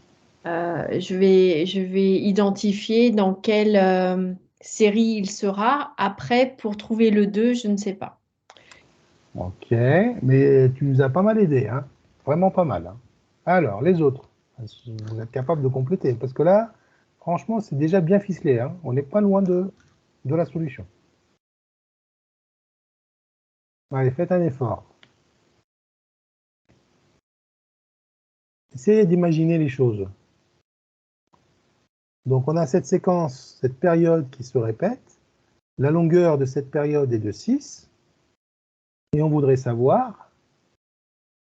[SPEAKER 2] je vais identifier dans quelle série il sera. Après, pour trouver le 2, je ne sais pas.
[SPEAKER 1] Ok, mais tu nous as pas mal aidé, hein? Vraiment pas mal. Hein? Alors, les autres, vous êtes capable de compléter, parce que là, franchement, c'est déjà bien ficelé. Hein? On n'est pas loin de la solution. Allez, faites un effort. Essayez d'imaginer les choses. Donc, on a cette séquence, cette période qui se répète. La longueur de cette période est de 6. Et on voudrait savoir,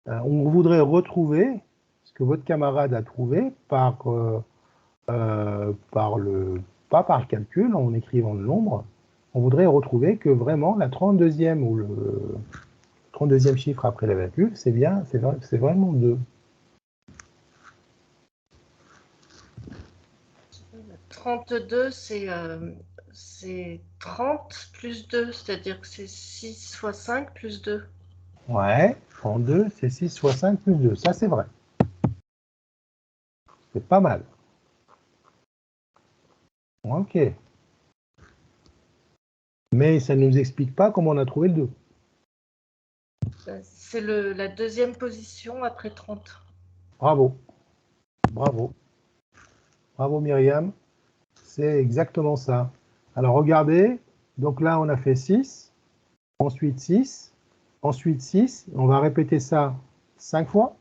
[SPEAKER 1] on voudrait retrouver ce que votre camarade a trouvé pas par le calcul, en écrivant le nombre. On voudrait retrouver que vraiment la 32e ou le 32e chiffre après la virgule, c'est vraiment 2.
[SPEAKER 3] 32, c'est 30 plus 2, c'est-à-dire que c'est 6 fois 5 plus 2.
[SPEAKER 1] Ouais, 32, c'est 6 fois 5 plus 2. Ça, c'est vrai. C'est pas mal. Ok. Mais ça ne nous explique pas comment on a trouvé le 2.
[SPEAKER 3] C'est la deuxième position après 30.
[SPEAKER 1] Bravo. Bravo. Bravo Myriam. C'est exactement ça. Alors regardez, donc là on a fait 6, ensuite 6, ensuite 6, on va répéter ça 5 fois.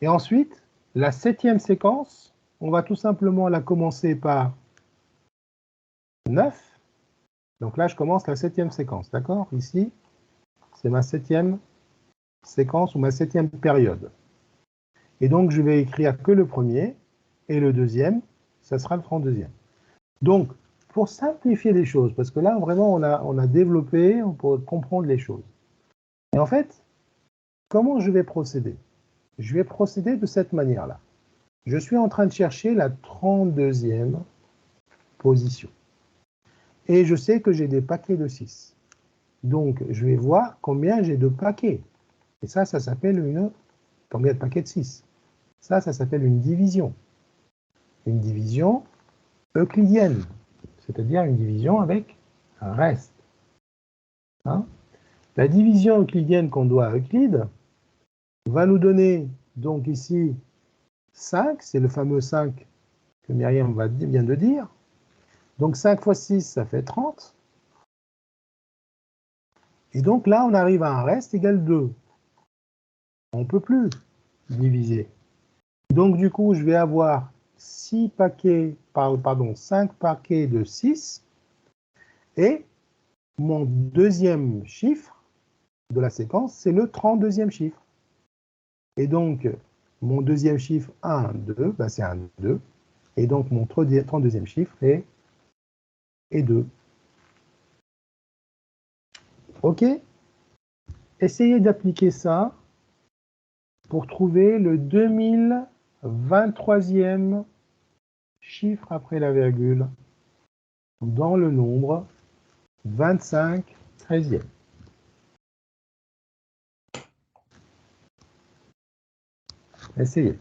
[SPEAKER 1] Et ensuite, la 7e séquence, on va tout simplement la commencer par 9. Donc là je commence la 7e séquence, d'accord? Ici, c'est ma 7e séquence ou ma 7e période. Et donc je vais écrire que le premier, et le deuxième, ça sera le 32e. Donc, pour simplifier les choses, parce que là, vraiment, on a développé pour comprendre les choses. Et en fait, comment je vais procéder? Je vais procéder de cette manière-là. Je suis en train de chercher la 32e position. Et je sais que j'ai des paquets de 6. Donc, je vais voir combien j'ai de paquets. Et ça s'appelle combien de paquets de 6? Ça s'appelle une division. Une division euclidienne. C'est-à-dire une division avec un reste. Hein? La division euclidienne qu'on doit à Euclide va nous donner donc ici 5, c'est le fameux 5 que Myriam vient de dire. Donc 5 fois 6, ça fait 30. Et donc là, on arrive à un reste égal 2. On ne peut plus diviser. Donc du coup, je vais avoir 5 paquets de 6. Et mon deuxième chiffre de la séquence, c'est le 32e chiffre. Et donc, mon deuxième chiffre, 1, 2, ben c'est un 2. Et donc, mon 32e chiffre est 2. OK? essayez d'appliquer ça pour trouver le 2023e chiffre après la virgule dans le nombre 25 13e. Essayez.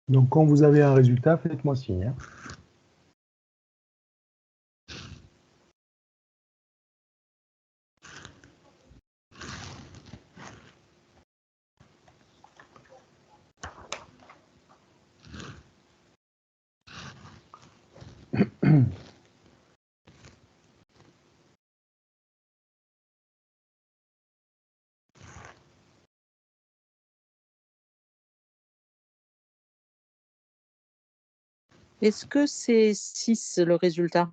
[SPEAKER 1] Donc, quand vous avez un résultat, faites-moi signe. Hein.
[SPEAKER 5] Est-ce que c'est 6 le résultat?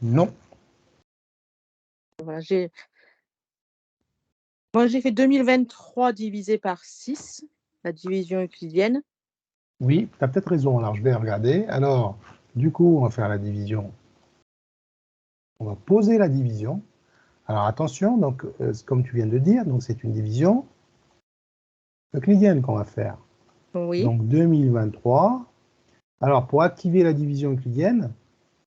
[SPEAKER 1] Non.
[SPEAKER 5] Voilà, moi, j'ai fait 2023 divisé par 6, la division euclidienne.
[SPEAKER 1] Oui, tu as peut-être raison. Alors, je vais regarder. Alors, du coup, on va faire la division. On va poser la division. Alors, attention, donc, comme tu viens de dire, donc c'est une division euclidienne qu'on va faire.
[SPEAKER 5] Oui.
[SPEAKER 1] Donc, 2023. Alors, pour activer la division euclidienne,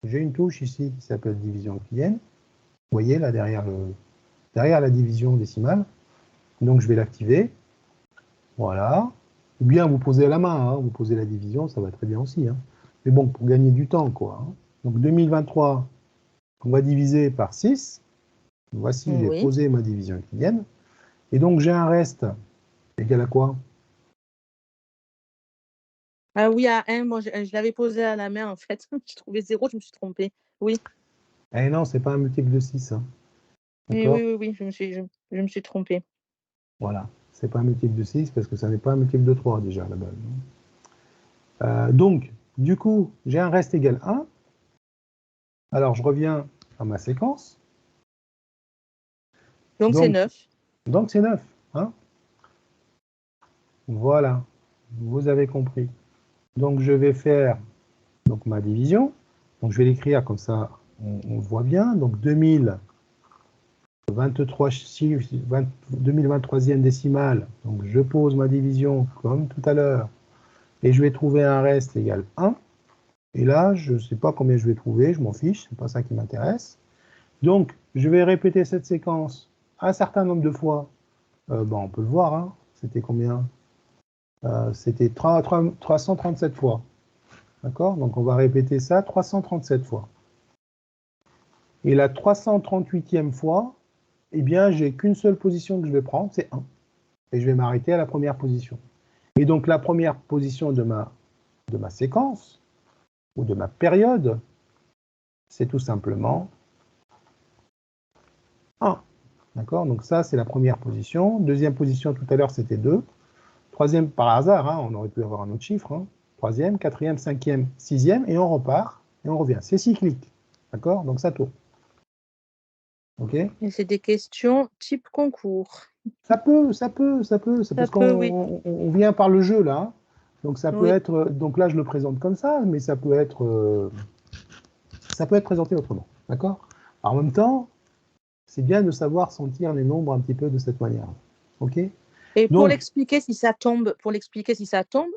[SPEAKER 1] j'ai une touche ici qui s'appelle division euclidienne. Vous voyez, là, derrière la division décimale. Donc, je vais l'activer. Voilà. Ou bien vous posez à la main, hein, vous posez la division, ça va très bien aussi. Hein. Mais bon, pour gagner du temps, quoi. Hein. Donc 2023, on va diviser par 6. Voici, j'ai posé ma division euclidienne. Et donc j'ai un reste égal à quoi?
[SPEAKER 5] Ah oui, à 1, moi je l'avais posé à la main en fait. J'ai trouvé 0, je me suis trompée. Oui.
[SPEAKER 1] Eh non, c'est pas un multiple de 6. Hein.
[SPEAKER 5] Oui, je me suis trompée.
[SPEAKER 1] Voilà, c'est pas un multiple de 6 parce que ça n'est pas un multiple de 3 déjà à la base. Donc, du coup, j'ai un reste égal 1. Alors, je reviens à ma séquence.
[SPEAKER 5] Donc c'est 9.
[SPEAKER 1] Donc, c'est 9. Hein. Voilà, vous avez compris. Donc, je vais faire donc, ma division. Donc, je vais l'écrire comme ça, on voit bien. Donc, 2023e décimale. Donc, je pose ma division comme tout à l'heure. Et je vais trouver un reste égal 1. Et là, je ne sais pas combien je vais trouver, je m'en fiche, c'est pas ça qui m'intéresse. Donc, je vais répéter cette séquence un certain nombre de fois. On peut le voir, hein. C'était combien? C'était 337 fois. D'accord? Donc, on va répéter ça 337 fois. Et la 338e fois, eh bien, j'ai qu'une seule position que je vais prendre, c'est 1. Et je vais m'arrêter à la première position. Et donc, la première position de ma séquence, ou de ma période, c'est tout simplement 1. D'accord? Donc ça, c'est la première position. Deuxième position, tout à l'heure, c'était 2. Troisième, par hasard, hein, on aurait pu avoir un autre chiffre. Hein. Troisième, quatrième, cinquième, sixième, et on repart, et on revient. C'est cyclique. D'accord? Donc ça tourne. OK?
[SPEAKER 5] Et c'est des questions type concours.
[SPEAKER 1] Ça peut. C'est parce qu'on vient par le jeu, là. Donc ça peut être... Donc là, je le présente comme ça, mais ça peut être présenté autrement. D'accord? En même temps, c'est bien de savoir sentir les nombres un petit peu de cette manière. OK?
[SPEAKER 5] Et pour l'expliquer si ça tombe,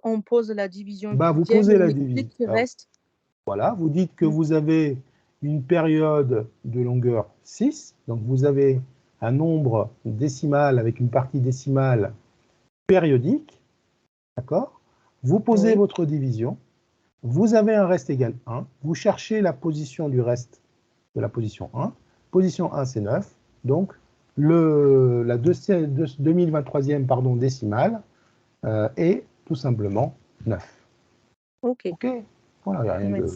[SPEAKER 5] on pose la division.
[SPEAKER 1] Vous posez la division.
[SPEAKER 5] Reste.
[SPEAKER 1] Voilà, vous dites que vous avez une période de longueur 6, donc vous avez un nombre décimal avec une partie décimale périodique, d'accord? Vous posez votre division, vous avez un reste égal 1, vous cherchez la position du reste de la position 1, position 1 c'est 9, donc la 2023e décimale est tout simplement 9.
[SPEAKER 5] OK.
[SPEAKER 1] Voilà, il n'y a rien de...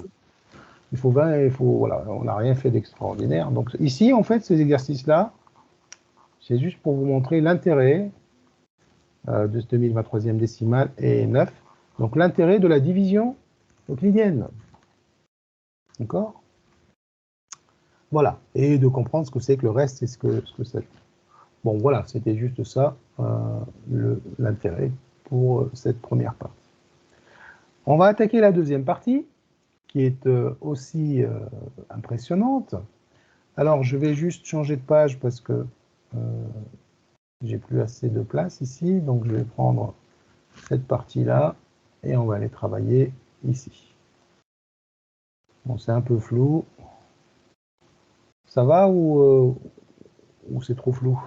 [SPEAKER 1] Il faut 20, voilà, on n'a rien fait d'extraordinaire. Donc ici, en fait, ces exercices-là, c'est juste pour vous montrer l'intérêt de ce 2023e décimal et 9. Donc l'intérêt de la division euclidienne. D'accord? Voilà. Et de comprendre ce que c'est que le reste et ce que c'est. Bon, voilà, c'était juste ça, l'intérêt pour cette première partie. On va attaquer la deuxième partie, qui est aussi impressionnante. Alors, je vais juste changer de page parce que j'ai plus assez de place ici, donc je vais prendre cette partie-là et on va aller travailler ici. Bon, c'est un peu flou. Ça va ou c'est trop flou?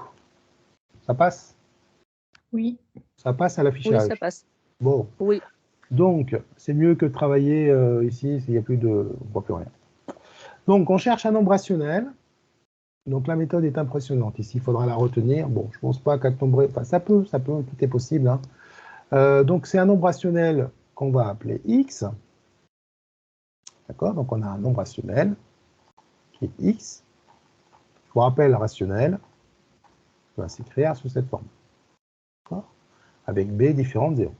[SPEAKER 1] Ça passe?
[SPEAKER 2] Oui.
[SPEAKER 1] Ça passe à l'affichage?
[SPEAKER 5] Oui, ça passe.
[SPEAKER 1] Bon.
[SPEAKER 5] Oui.
[SPEAKER 1] Donc, c'est mieux que de travailler ici s'il n'y a plus de... on ne voit plus rien. Donc, on cherche un nombre rationnel. Donc, la méthode est impressionnante. Ici, il faudra la retenir. Bon, je ne pense pas qu'à tomber... Enfin, ça peut, tout est possible. Hein. Donc, c'est un nombre rationnel qu'on va appeler x. D'accord? Donc, on a un nombre rationnel qui est x. Je vous rappelle, rationnel va s'écrire sous cette forme. D'accord? Avec b différent de 0.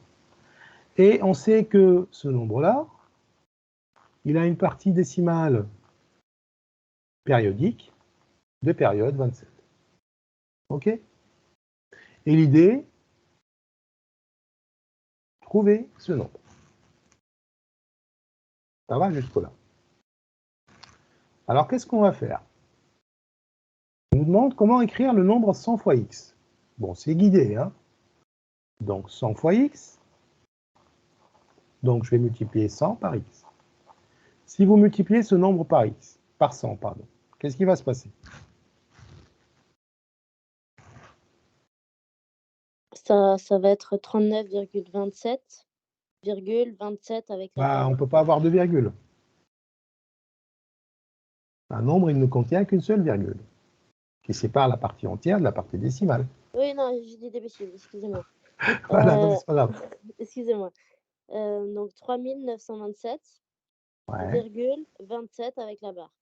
[SPEAKER 1] Et on sait que ce nombre-là, il a une partie décimale périodique de période 27. OK? Et l'idée, trouver ce nombre. Ça va jusque-là. Alors, qu'est-ce qu'on va faire? On nous demande comment écrire le nombre 100 fois x. Bon, c'est guidé, hein? Donc, 100 fois x. Donc, je vais multiplier 100 par x. Si vous multipliez ce nombre par x, par 100, pardon, qu'est-ce qui va se passer?
[SPEAKER 4] Ça va être 39,27 avec la
[SPEAKER 1] Bah, on
[SPEAKER 4] barre.
[SPEAKER 1] ne peut pas avoir de virgule. Un nombre, il ne contient qu'une seule virgule, qui sépare la partie entière de la partie décimale.
[SPEAKER 4] Oui, non, j'ai dit des bêtises, excusez-moi.
[SPEAKER 1] Voilà, non, mais c'est pas grave.
[SPEAKER 4] Excusez-moi. Donc 3927,27 avec la barre.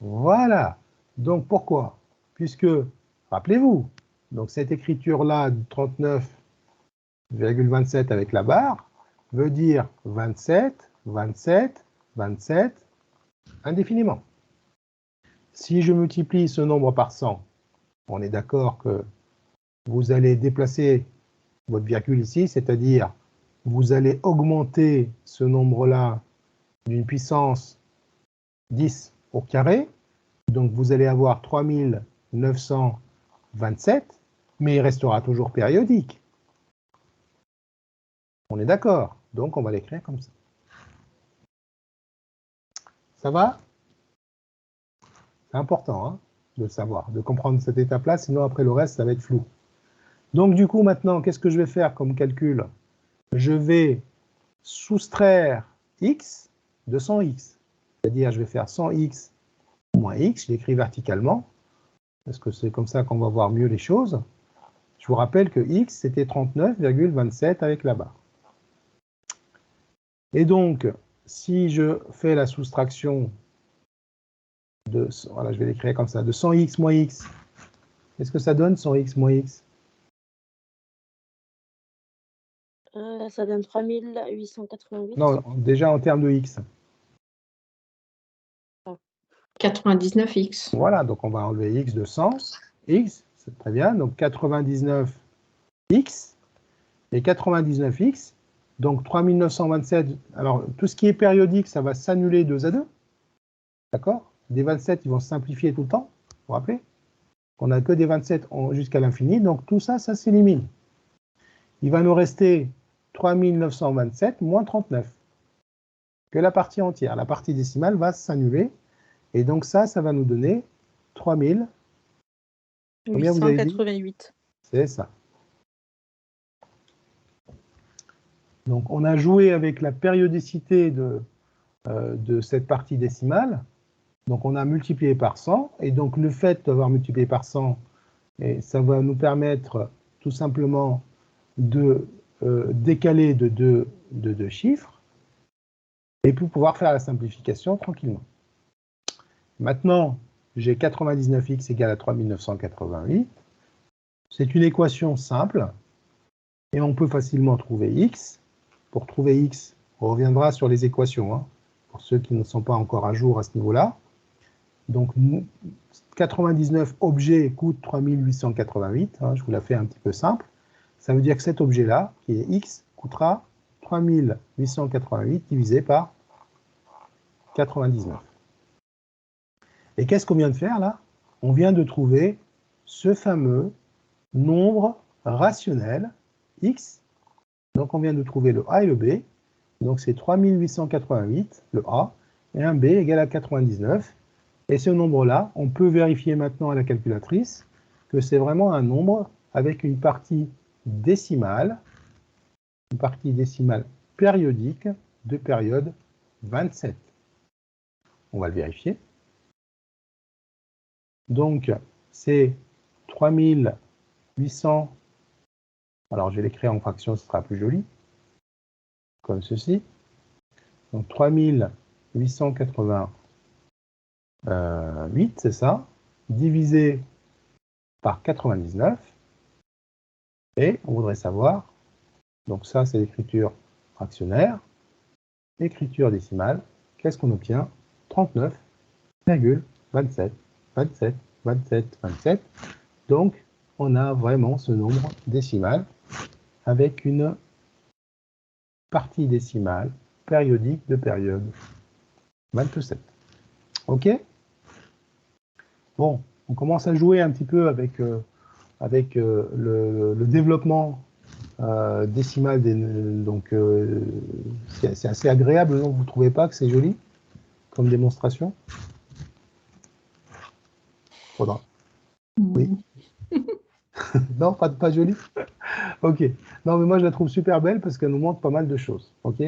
[SPEAKER 1] Voilà. Donc, pourquoi? Puisque, rappelez-vous, donc cette écriture-là, 39,27 avec la barre, veut dire 27, 27, 27, indéfiniment. Si je multiplie ce nombre par 100, on est d'accord que vous allez déplacer votre virgule ici, c'est-à-dire vous allez augmenter ce nombre-là d'une puissance 10 au carré, donc vous allez avoir 3927, mais il restera toujours périodique. On est d'accord, donc on va l'écrire comme ça. Ça va? C'est important hein, de le savoir, de comprendre cette étape-là, sinon après le reste, ça va être flou. Donc du coup, maintenant, qu'est-ce que je vais faire comme calcul? Je vais soustraire x de 100x. C'est-à-dire, je vais faire 100x moins x, je l'écris verticalement, parce que c'est comme ça qu'on va voir mieux les choses. Je vous rappelle que x, c'était 39,27 avec la barre. Et donc, si je fais la soustraction de, voilà, je vais l'écrire comme ça, de 100x moins x, qu'est-ce que ça donne 100x moins x?
[SPEAKER 4] Ça donne 3888.
[SPEAKER 1] Non, déjà en termes de x.
[SPEAKER 2] 99x.
[SPEAKER 1] Voilà, donc on va enlever x de 100. X, c'est très bien, donc 99x. Et 99x, donc 3927. Alors, tout ce qui est périodique, ça va s'annuler 2 à 2. D'accord? Des 27, ils vont se simplifier tout le temps. Vous vous rappelez? On n'a que des 27 jusqu'à l'infini, donc tout ça, ça s'élimine. Il va nous rester 3927 moins 39. Que la partie entière. La partie décimale va s'annuler. Et donc ça va nous donner 3000. Combien vous avez dit?
[SPEAKER 5] 888.
[SPEAKER 1] C'est ça. Donc on a joué avec la périodicité de cette partie décimale. Donc on a multiplié par 100. Et donc le fait d'avoir multiplié par 100, et ça va nous permettre tout simplement de décaler de deux chiffres. et pour pouvoir faire la simplification tranquillement. Maintenant, j'ai 99x égale à 3988. C'est une équation simple et on peut facilement trouver x. Pour trouver x, on reviendra sur les équations, hein, pour ceux qui ne sont pas encore à jour à ce niveau-là. Donc, 99 objets coûte 3888, hein, je vous la fais un petit peu simple. Ça veut dire que cet objet-là, qui est x, coûtera 3888 divisé par 99. Et qu'est-ce qu'on vient de faire là? On vient de trouver ce fameux nombre rationnel x. Donc on vient de trouver le a et le b. Donc c'est 3888, le a, et un b égale à 99. Et ce nombre-là, on peut vérifier maintenant à la calculatrice que c'est vraiment un nombre avec une partie décimale périodique de période 27. On va le vérifier. Donc, c'est 3800. Alors, je vais l'écrire en fraction, ce sera plus joli. Comme ceci. Donc, 3888, c'est ça, divisé par 99. Et on voudrait savoir, donc ça, c'est l'écriture fractionnaire, écriture décimale, qu'est-ce qu'on obtient? 39,27. 27, 27, 27. Donc, on a vraiment ce nombre décimal avec une partie décimale périodique de période 27. OK? Bon, on commence à jouer un petit peu avec, le développement décimal. Donc, c'est assez agréable, non? Vous ne trouvez pas que c'est joli comme démonstration? Faudra. Oui. Non, pas joli. Ok. Non, mais moi, je la trouve super belle parce qu'elle nous montre pas mal de choses. Ok.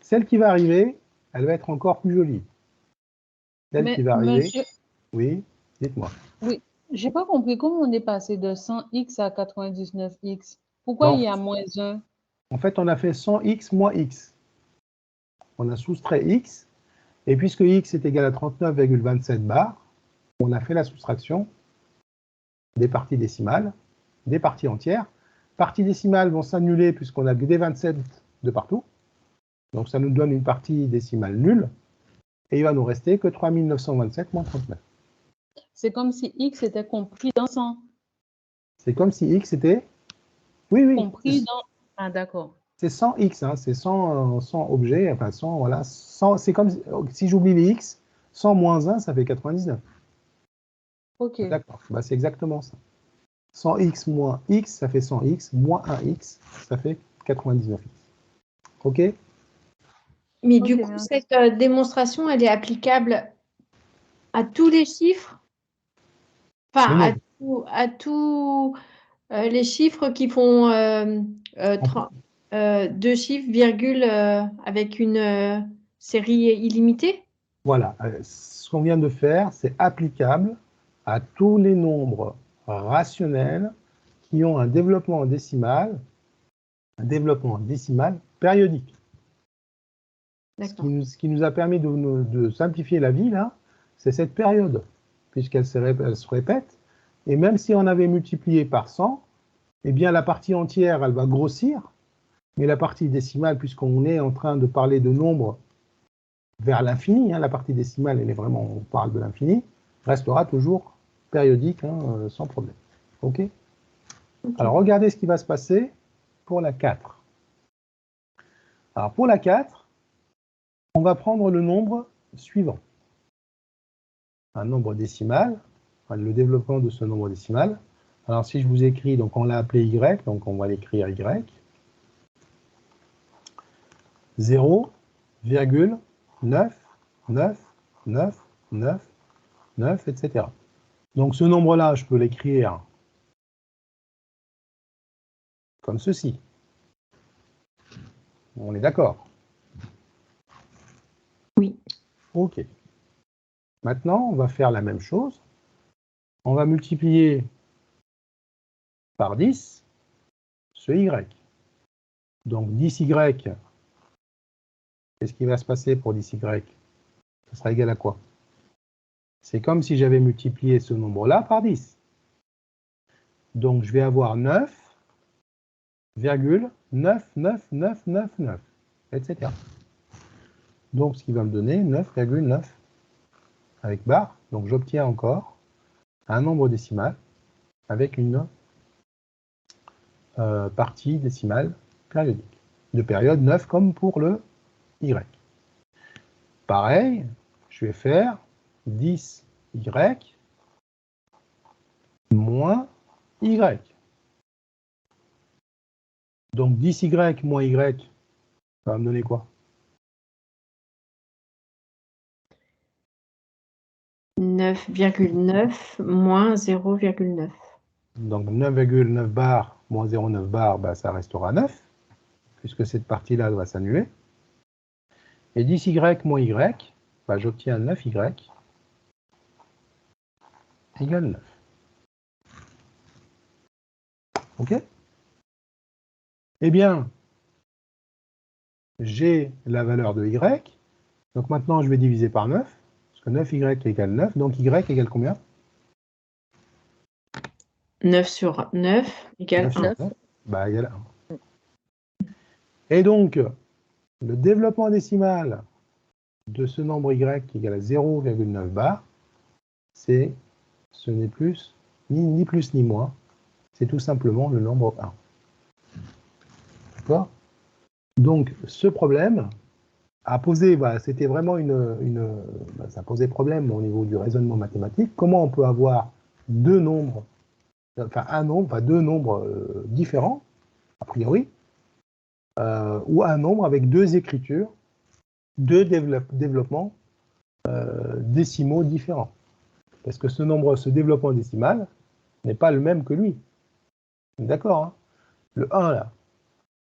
[SPEAKER 1] Celle qui va arriver, elle va être encore plus jolie. Celle qui va arriver.
[SPEAKER 6] Monsieur...
[SPEAKER 1] Oui, dites-moi.
[SPEAKER 6] Oui, j'ai pas compris comment on est passé de 100x à 99x. Pourquoi
[SPEAKER 1] Non,
[SPEAKER 6] il y a moins 1?
[SPEAKER 1] en fait, on a fait 100x moins x. On a soustrait x. Et puisque x est égal à 39,27 bars, on a fait la soustraction des parties décimales, des parties entières. Parties décimales vont s'annuler puisqu'on a des 27 de partout. Donc ça nous donne une partie décimale nulle. Et il va nous rester que 3927 moins 39.
[SPEAKER 6] C'est comme si x était compris dans 100.
[SPEAKER 1] C'est comme si x était... Oui.
[SPEAKER 6] Compris dans... Ah, d'accord.
[SPEAKER 1] C'est 100x, hein, c'est 100 objets, enfin 100, voilà. 100, c'est comme si j'oublie les x, 100 moins 1, ça fait 99.
[SPEAKER 6] Ok.
[SPEAKER 1] D'accord, bah, c'est exactement ça. 100x moins x, ça fait 100x, moins 1x, ça fait 99x. OK?
[SPEAKER 2] Mais du
[SPEAKER 6] Ok,
[SPEAKER 2] coup,
[SPEAKER 6] merci.
[SPEAKER 2] cette démonstration, elle est applicable à tous les chiffres? Enfin,
[SPEAKER 1] Mais
[SPEAKER 2] à tous les chiffres qui font deux chiffres, virgule, avec une série illimitée?
[SPEAKER 1] voilà, ce qu'on vient de faire, c'est applicable à tous les nombres rationnels qui ont un développement décimal périodique. Ce qui nous a permis de simplifier la vie, là, c'est cette période, puisqu'elle se répète. Et même si on avait multiplié par 100, eh bien, la partie entière, elle va grossir, mais la partie décimale, puisqu'on est en train de parler de nombres vers l'infini, hein, la partie décimale, elle est vraiment, on parle de l'infini, restera toujours périodique, hein, sans problème. OK? Alors, regardez ce qui va se passer pour la 4. Alors, pour la 4, on va prendre le nombre suivant. Un nombre décimal, enfin, le développement de ce nombre décimal. Alors, si je vous écris, donc on l'a appelé y, donc on va l'écrire y. 0,99999, etc. Donc, ce nombre-là, je peux l'écrire comme ceci. On est d'accord?
[SPEAKER 2] Oui.
[SPEAKER 1] OK. Maintenant, on va faire la même chose. On va multiplier par 10 ce y. Donc 10y, qu'est-ce qui va se passer pour 10y? Ça sera égal à quoi? C'est comme si j'avais multiplié ce nombre-là par 10. Donc, je vais avoir 9,99999, etc. Donc, ce qui va me donner 9,9 avec barre. Donc, j'obtiens encore un nombre décimal avec une partie décimale périodique. De période 9 comme pour le y. Pareil, je vais faire 10y moins y. Donc 10y moins y, ça va me donner quoi?
[SPEAKER 2] 9,9 moins 0,9.
[SPEAKER 1] Donc 9,9 bar moins 0,9 bar, bah, ça restera 9, puisque cette partie-là doit s'annuler. Et 10y moins y, bah, j'obtiens 9y égale 9. OK? Eh bien, j'ai la valeur de y. Donc maintenant, je vais diviser par 9, parce que 9y égale 9. Donc y égale combien?
[SPEAKER 2] 9 sur 9 égale
[SPEAKER 1] 9 sur
[SPEAKER 2] 1.
[SPEAKER 1] 9, bah, égale 1. Et donc, le développement décimal de ce nombre y qui égale à 0,9 bar, ce n'est plus ni plus ni moins, c'est tout simplement le nombre 1. D'accord? Donc, ce problème a posé, voilà, c'était vraiment ça posait problème au niveau du raisonnement mathématique. Comment on peut avoir deux nombres, deux nombres différents, a priori, ou un nombre avec deux écritures, deux développements décimaux différents. Parce que ce développement décimal n'est pas le même que lui. D'accord, hein? Le 1, là,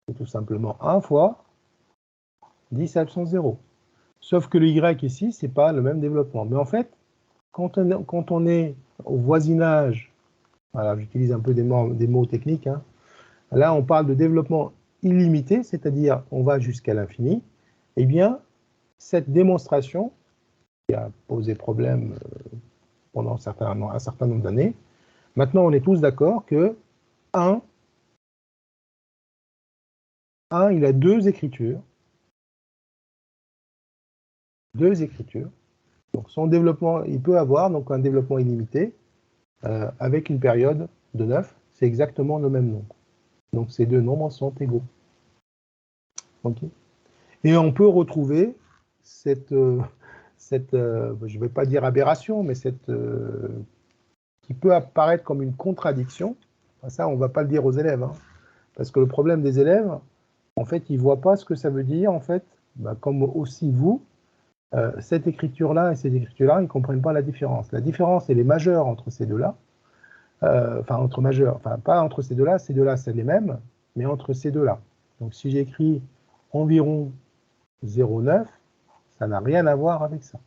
[SPEAKER 1] c'est tout simplement 1 fois 10 à la puissance 0. Sauf que le y ici, c'est pas le même développement. Mais en fait, quand on est au voisinage, voilà, j'utilise un peu des mots techniques, hein, là, on parle de développement illimité, c'est-à-dire on va jusqu'à l'infini. Eh bien, cette démonstration, qui a posé problème pendant un certain nombre d'années, maintenant, on est tous d'accord que 1, il a deux écritures. Donc, son développement, il peut avoir donc un développement illimité avec une période de 9. C'est exactement le même nombre. Donc, ces deux nombres sont égaux. Okay. Et on peut retrouver cette je ne vais pas dire aberration, mais qui peut apparaître comme une contradiction. Ça, on ne va pas le dire aux élèves, hein, parce que le problème des élèves, en fait, ils ne voient pas ce que ça veut dire, en fait, comme aussi vous, cette écriture-là et cette écriture-là, ils ne comprennent pas la différence. La différence, elle est majeure entre ces deux-là. Pas entre ces deux-là, c'est les mêmes, mais entre ces deux-là. Donc, si j'écris environ 0,9, ça n'a rien à voir avec ça.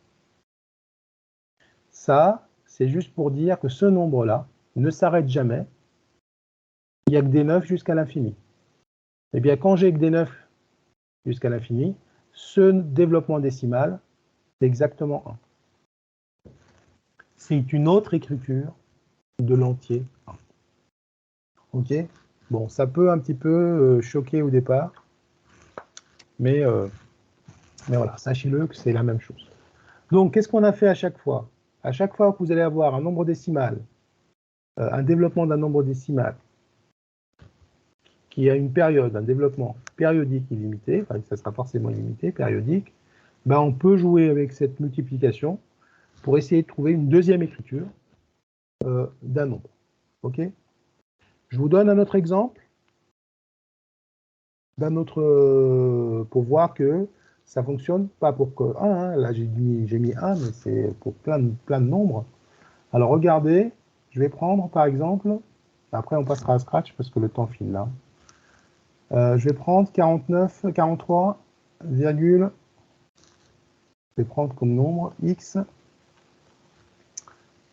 [SPEAKER 1] Ça, c'est juste pour dire que ce nombre-là ne s'arrête jamais. Il n'y a que des 9 jusqu'à l'infini. Eh bien, quand j'ai que des 9 jusqu'à l'infini, ce développement décimal, c'est exactement 1. C'est une autre écriture de l'entier 1. OK? Bon, ça peut un petit peu choquer au départ, mais voilà, sachez-le que c'est la même chose. Donc, qu'est-ce qu'on a fait à chaque fois? À chaque fois que vous allez avoir un nombre décimal, un développement d'un nombre décimal qui a une période, un développement périodique illimité, enfin, ça sera forcément illimité, périodique, ben, on peut jouer avec cette multiplication pour essayer de trouver une deuxième écriture d'un nombre. OK? Je vous donne un autre exemple pour voir que ça fonctionne pas pour que 1, hein, là j'ai mis 1, mais c'est pour plein de nombres. Alors regardez, je vais prendre par exemple, après on passera à Scratch parce que le temps file là. Je vais prendre 43, je vais prendre comme nombre x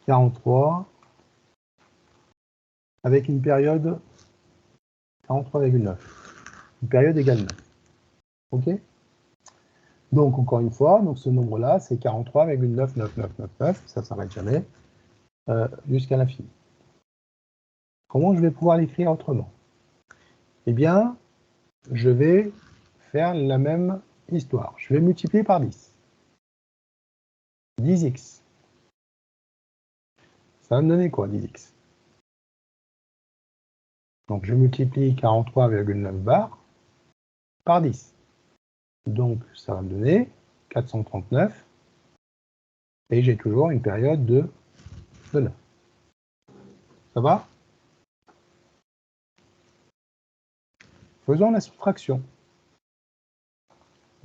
[SPEAKER 1] 43 avec une période 43,9. Une période égale 9. OK? Donc, encore une fois, donc ce nombre-là, c'est 43,99999, ça ne s'arrête jamais, jusqu'à l'infini. Comment je vais pouvoir l'écrire autrement? Eh bien, je vais faire la même histoire. Je vais multiplier par 10. 10x. Ça va me donner quoi, 10x? Donc, je multiplie 43,9 bars par 10. Donc, ça va me donner 439. Et j'ai toujours une période de 9. Ça va? Faisons la soustraction.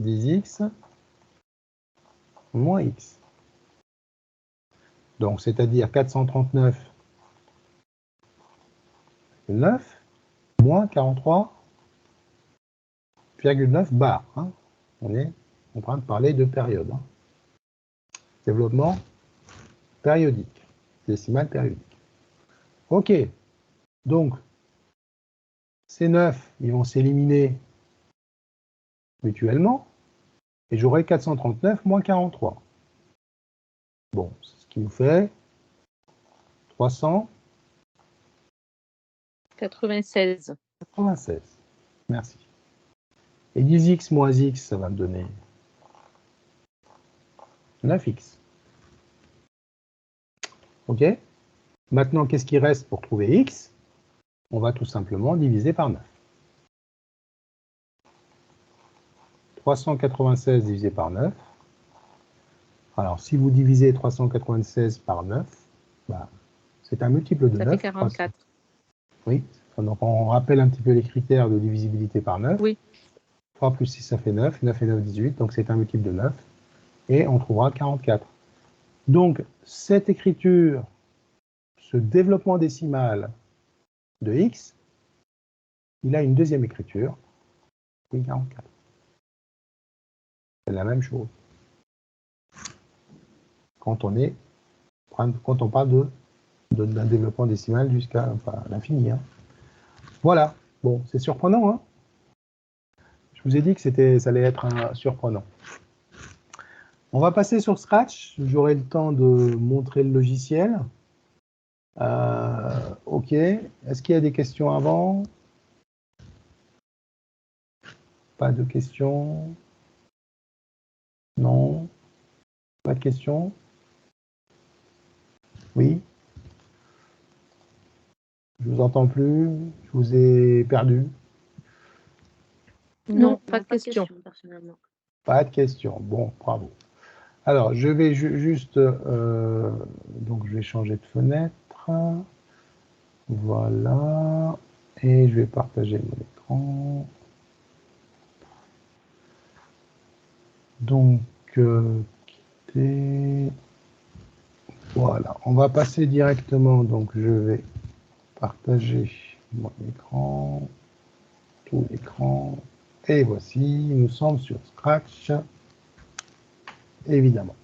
[SPEAKER 1] 10x moins x. Donc, c'est-à-dire 439,9 moins 43,9 bars. Hein. On est en train de parler de période. Hein. Développement périodique. Décimale périodique. OK. Donc, ces 9, ils vont s'éliminer mutuellement. Et j'aurai 439 moins 43. Bon, c'est ce qui nous fait
[SPEAKER 5] 96.
[SPEAKER 1] 96. Merci. Et 10x moins x, ça va me donner 9x. OK? Maintenant, qu'est-ce qui reste pour trouver x? On va tout simplement diviser par 9. 396 divisé par 9. Alors, si vous divisez 396 par 9, bah, c'est un multiple de 9.
[SPEAKER 5] Ça fait 44.
[SPEAKER 1] Oui, donc on rappelle un petit peu les critères de divisibilité par 9.
[SPEAKER 5] Oui.
[SPEAKER 1] 3 plus 6, ça fait 9. 9 et 9, 18. Donc, c'est un multiple de 9. Et on trouvera 44. Donc, cette écriture, ce développement décimal de x, il a une deuxième écriture. Oui, 44. C'est la même chose. Quand on parle d'un développement décimal jusqu'à l'infini. Hein. Voilà. Bon, c'est surprenant. Hein, je vous ai dit que ça allait être surprenant. On va passer sur Scratch. J'aurai le temps de montrer le logiciel. OK. Est-ce qu'il y a des questions avant? Pas de questions? Non? Pas de questions? Oui? Je vous entends plus? Je vous ai perdu?
[SPEAKER 5] Non, pas de question.
[SPEAKER 4] Personnellement.
[SPEAKER 1] Pas de questions. Bon, bravo. Alors, je vais juste... donc, je vais changer de fenêtre. Voilà. Et je vais partager mon écran. Donc, quitter. Voilà. On va passer directement. Donc, je vais partager mon écran. Tout l'écran. Et voici, nous sommes sur Scratch. Évidemment.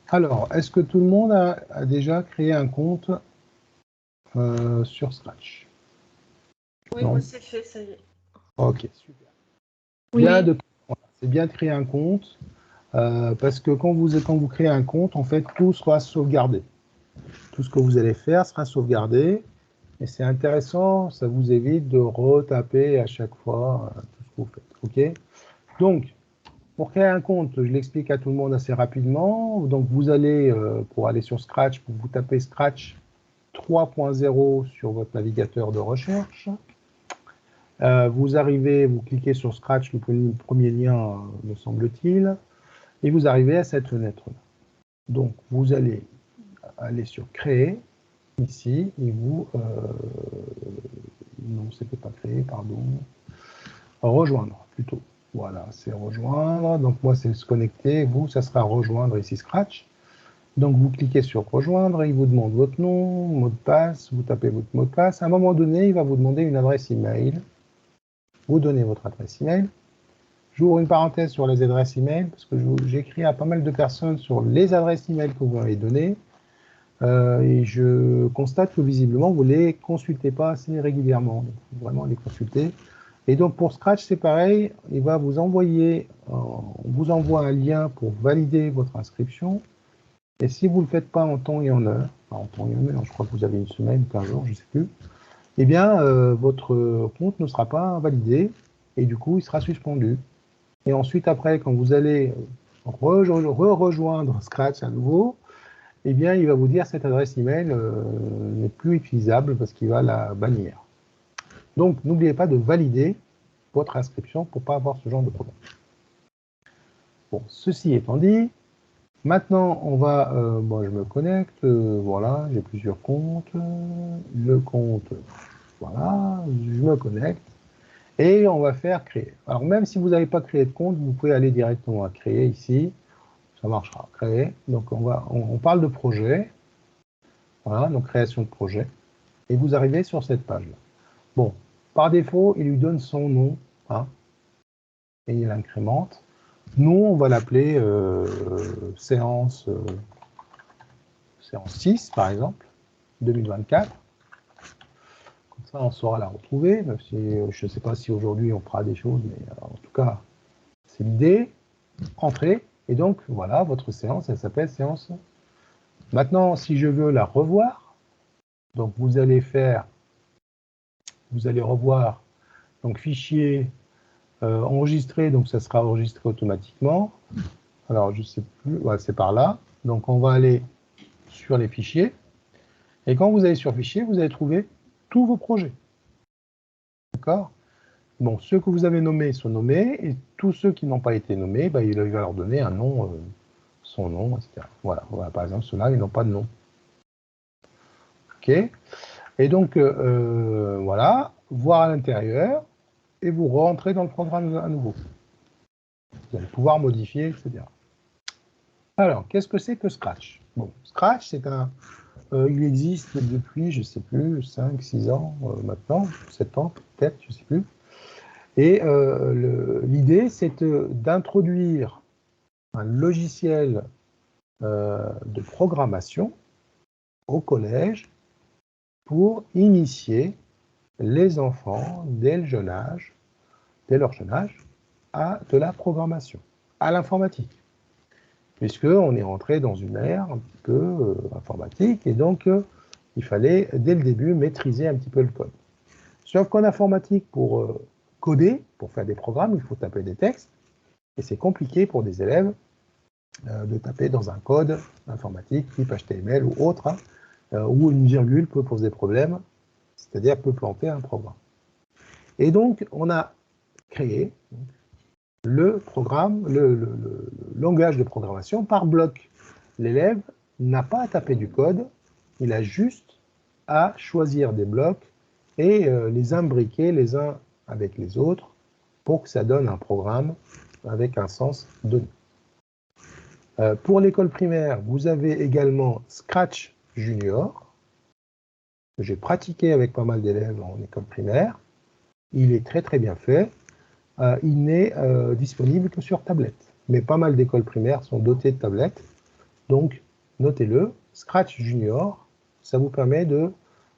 [SPEAKER 1] Alors, est-ce que tout le monde a déjà créé un compte sur Scratch?
[SPEAKER 3] Oui, moi c'est fait, ça y est.
[SPEAKER 1] Ok, super.
[SPEAKER 5] Oui.
[SPEAKER 1] C'est bien de créer un compte parce que quand vous créez un compte, en fait, tout sera sauvegardé. Tout ce que vous allez faire sera sauvegardé et c'est intéressant, ça vous évite de retaper à chaque fois tout ce que vous faites. Ok. Donc, pour créer un compte, je l'explique à tout le monde assez rapidement. Donc, vous allez, pour aller sur Scratch, vous tapez Scratch 3.0 sur votre navigateur de recherche. Vous arrivez, vous cliquez sur Scratch, le premier lien, me semble-t-il, et vous arrivez à cette fenêtre-là. Donc, vous allez aller sur Créer, ici, et vous... non, c'était pas Créer, pardon. Rejoindre, plutôt. Voilà, c'est Rejoindre. Donc, moi, c'est se connecter. Vous, ça sera Rejoindre, ici, Scratch. Donc, vous cliquez sur Rejoindre, il vous demande votre nom, mot de passe, vous tapez votre mot de passe. À un moment donné, il va vous demander une adresse email. Vous donnez votre adresse email. J'ouvre une parenthèse sur les adresses email parce que j'écris à pas mal de personnes sur les adresses email que vous m'avez données et je constate que visiblement vous ne les consultez pas assez régulièrement. Donc, vraiment les consulter. Et donc pour Scratch, c'est pareil, il va vous envoyer, on vous envoie un lien pour valider votre inscription. Et si vous ne le faites pas en temps et en heure, enfin, en temps et en heure, je crois que vous avez une semaine, 15 jours, je ne sais plus, eh bien votre compte ne sera pas validé et du coup il sera suspendu. Et ensuite après, quand vous allez rejoindre Scratch à nouveau, eh bien il va vous dire cette adresse email n'est plus utilisable parce qu'il va la bannir. Donc, n'oubliez pas de valider votre inscription pour ne pas avoir ce genre de problème. Bon, ceci étant dit, maintenant, on va, bon, je me connecte, voilà, j'ai plusieurs comptes, le compte, voilà, je me connecte, et on va faire créer. Alors, même si vous n'avez pas créé de compte, vous pouvez aller directement à créer ici, ça marchera, créer. Donc, on parle de projet, voilà, donc création de projet, et vous arrivez sur cette page-là. Bon, par défaut, il lui donne son nom, hein, et il incrémente. Nous, on va l'appeler séance 6, par exemple, 2024. Comme ça, on saura la retrouver, même si je ne sais pas si aujourd'hui on fera des choses, mais en tout cas, c'est l'idée. Entrée, et donc, voilà, votre séance, elle s'appelle séance. Maintenant, si je veux la revoir, donc vous allez revoir, donc fichier, enregistré, donc ça sera enregistré automatiquement. Alors, je ne sais plus, ouais, c'est par là. Donc, on va aller sur les fichiers. Et quand vous allez sur fichiers, vous allez trouver tous vos projets. D'accord? Bon, ceux que vous avez nommés sont nommés, et tous ceux qui n'ont pas été nommés, bah, il va leur donner un nom, son nom, etc. Voilà, par exemple, ceux-là, ils n'ont pas de nom. OK? Et donc, voilà, voir à l'intérieur, et vous rentrez dans le programme à nouveau. Vous allez pouvoir modifier, etc. Alors, qu'est-ce que c'est que Scratch? Bon, Scratch, c'est il existe depuis, je ne sais plus, 5, 6 ans maintenant, 7 ans peut-être, je ne sais plus. Et l'idée, c'est d'introduire un logiciel de programmation au collège pour initier les enfants dès leur jeune âge, à de la programmation, à l'informatique. Puisqu'on est rentré dans une ère un petit peu informatique, et donc il fallait, dès le début, maîtriser un petit peu le code. Sauf qu'en informatique, pour coder, pour faire des programmes, il faut taper des textes, et c'est compliqué pour des élèves de taper dans un code informatique, type HTML ou autre, hein, où une virgule peut poser problème, c'est-à-dire peut planter un programme. Et donc, on a créé le programme, le langage de programmation par bloc. L'élève n'a pas à taper du code, il a juste à choisir des blocs et les imbriquer les uns avec les autres pour que ça donne un programme avec un sens donné. Pour l'école primaire, vous avez également Scratch Junior, que j'ai pratiqué avec pas mal d'élèves en école primaire. Il est très très bien fait. Il n'est disponible que sur tablette. Mais pas mal d'écoles primaires sont dotées de tablettes. Donc, notez-le, Scratch Junior, ça vous permet de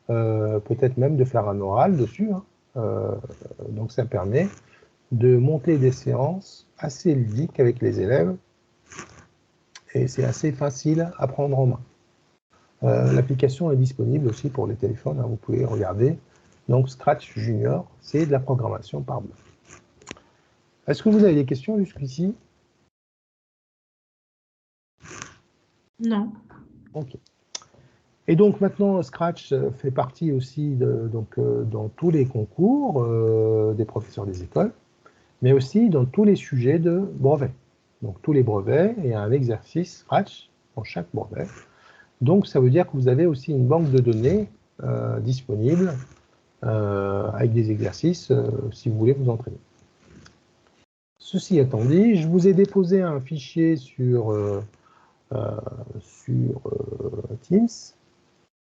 [SPEAKER 1] peut-être même de faire un oral dessus. Hein. Donc, ça permet de monter des séances assez ludiques avec les élèves. Et c'est assez facile à prendre en main. L'application est disponible aussi pour les téléphones. Hein, vous pouvez regarder. Donc, Scratch Junior, c'est de la programmation par bloc. Est-ce que vous avez des questions jusqu'ici?
[SPEAKER 2] Non.
[SPEAKER 1] Ok. Et donc maintenant, Scratch fait partie aussi dans tous les concours des professeurs des écoles, mais aussi dans tous les sujets de brevets. Donc tous les brevets, il y a un exercice Scratch dans chaque brevet. Donc ça veut dire que vous avez aussi une banque de données disponible avec des exercices si vous voulez vous entraîner. Ceci étant dit, je vous ai déposé un fichier sur Teams.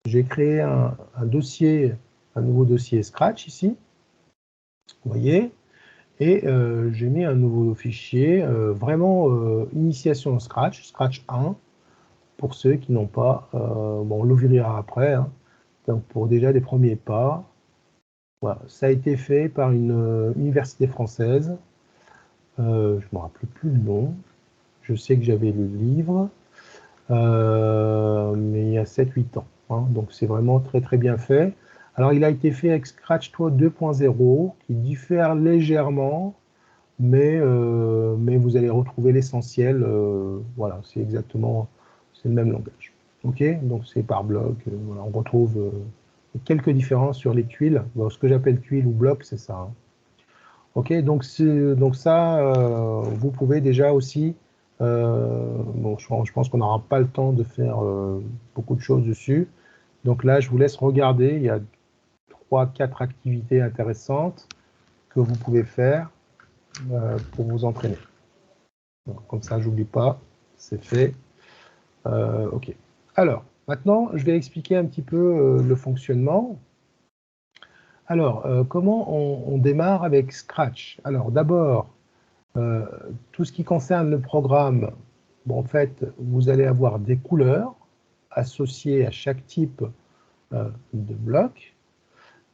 [SPEAKER 1] J'ai créé un nouveau dossier Scratch ici, vous voyez, et j'ai mis un nouveau fichier vraiment initiation Scratch, Scratch 1, pour ceux qui n'ont pas, bon, on l'ouvrira après, hein, donc pour déjà des premiers pas, Voilà, ça a été fait par une université française. Je ne me rappelle plus le nom. Je sais que j'avais le livre, mais il y a 7-8 ans. Hein, donc c'est vraiment très très bien fait. Alors il a été fait avec Scratch 2.0 qui diffère légèrement, mais vous allez retrouver l'essentiel. Voilà, c'est exactement le même langage. Ok, donc c'est par bloc. Voilà, on retrouve quelques différences sur les tuiles. Bon, ce que j'appelle tuiles ou blocs, c'est ça. Hein. Ok, donc ça, vous pouvez déjà aussi. Bon, je pense qu'on n'aura pas le temps de faire beaucoup de choses dessus. Donc là, je vous laisse regarder. Il y a 3-4 activités intéressantes que vous pouvez faire pour vous entraîner. Donc, comme ça, j'oublie pas, c'est fait. Ok. Alors, maintenant, je vais expliquer un petit peu le fonctionnement. Alors, comment on démarre avec Scratch? Alors, d'abord, tout ce qui concerne le programme, bon, en fait, vous allez avoir des couleurs associées à chaque type de bloc.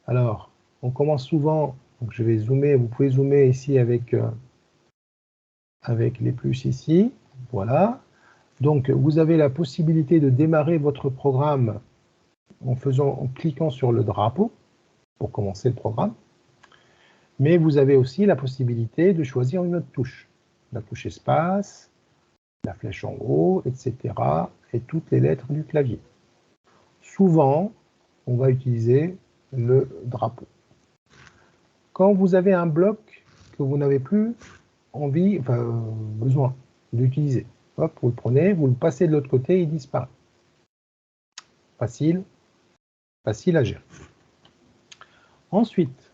[SPEAKER 1] Alors, on commence souvent, donc je vais zoomer, vous pouvez zoomer ici avec les plus ici, voilà. Donc, vous avez la possibilité de démarrer votre programme en cliquant sur le drapeau pour commencer le programme. Mais vous avez aussi la possibilité de choisir une autre touche. La touche espace, la flèche en haut, etc. et toutes les lettres du clavier. Souvent, on va utiliser le drapeau. Quand vous avez un bloc que vous n'avez plus besoin d'utiliser, hop, vous le prenez, vous le passez de l'autre côté, il disparaît. Facile à gérer. Ensuite,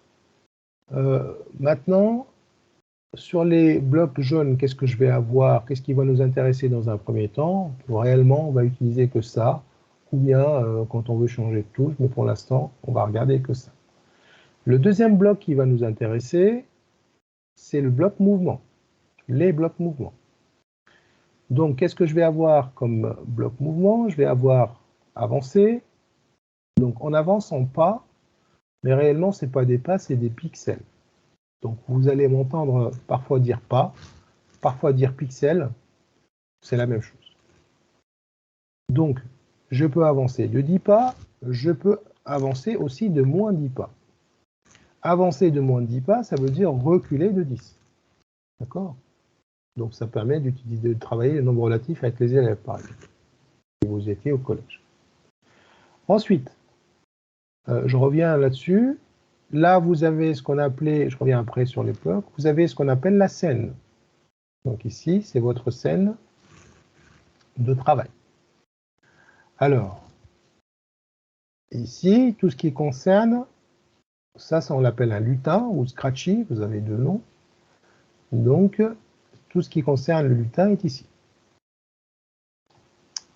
[SPEAKER 1] maintenant, sur les blocs jaunes, qu'est-ce que je vais avoir? Qu'est-ce qui va nous intéresser dans un premier temps? Réellement, on va utiliser que ça, ou bien quand on veut changer de touche, mais pour l'instant, on va regarder que ça. Le deuxième bloc qui va nous intéresser, c'est le bloc mouvement, les blocs mouvement. Donc, qu'est-ce que je vais avoir comme bloc mouvement? Je vais avoir avancer. Donc, on avance en pas, mais réellement, ce n'est pas des pas, c'est des pixels. Donc, vous allez m'entendre parfois dire pas, parfois dire pixel, c'est la même chose. Donc, je peux avancer de 10 pas, je peux avancer aussi de moins 10 pas. Avancer de moins de 10 pas, ça veut dire reculer de 10. D'accord? Donc, ça permet de travailler le nombre relatif avec les élèves, par exemple, si vous étiez au collège. Ensuite, je reviens là-dessus. Là, vous avez ce qu'on appelait, je reviens après sur les blocs, vous avez ce qu'on appelle la scène. Donc ici, c'est votre scène de travail. Alors, ici, tout ce qui concerne, ça on l'appelle un lutin ou Scratchy, vous avez deux noms. Donc, tout ce qui concerne le lutin est ici.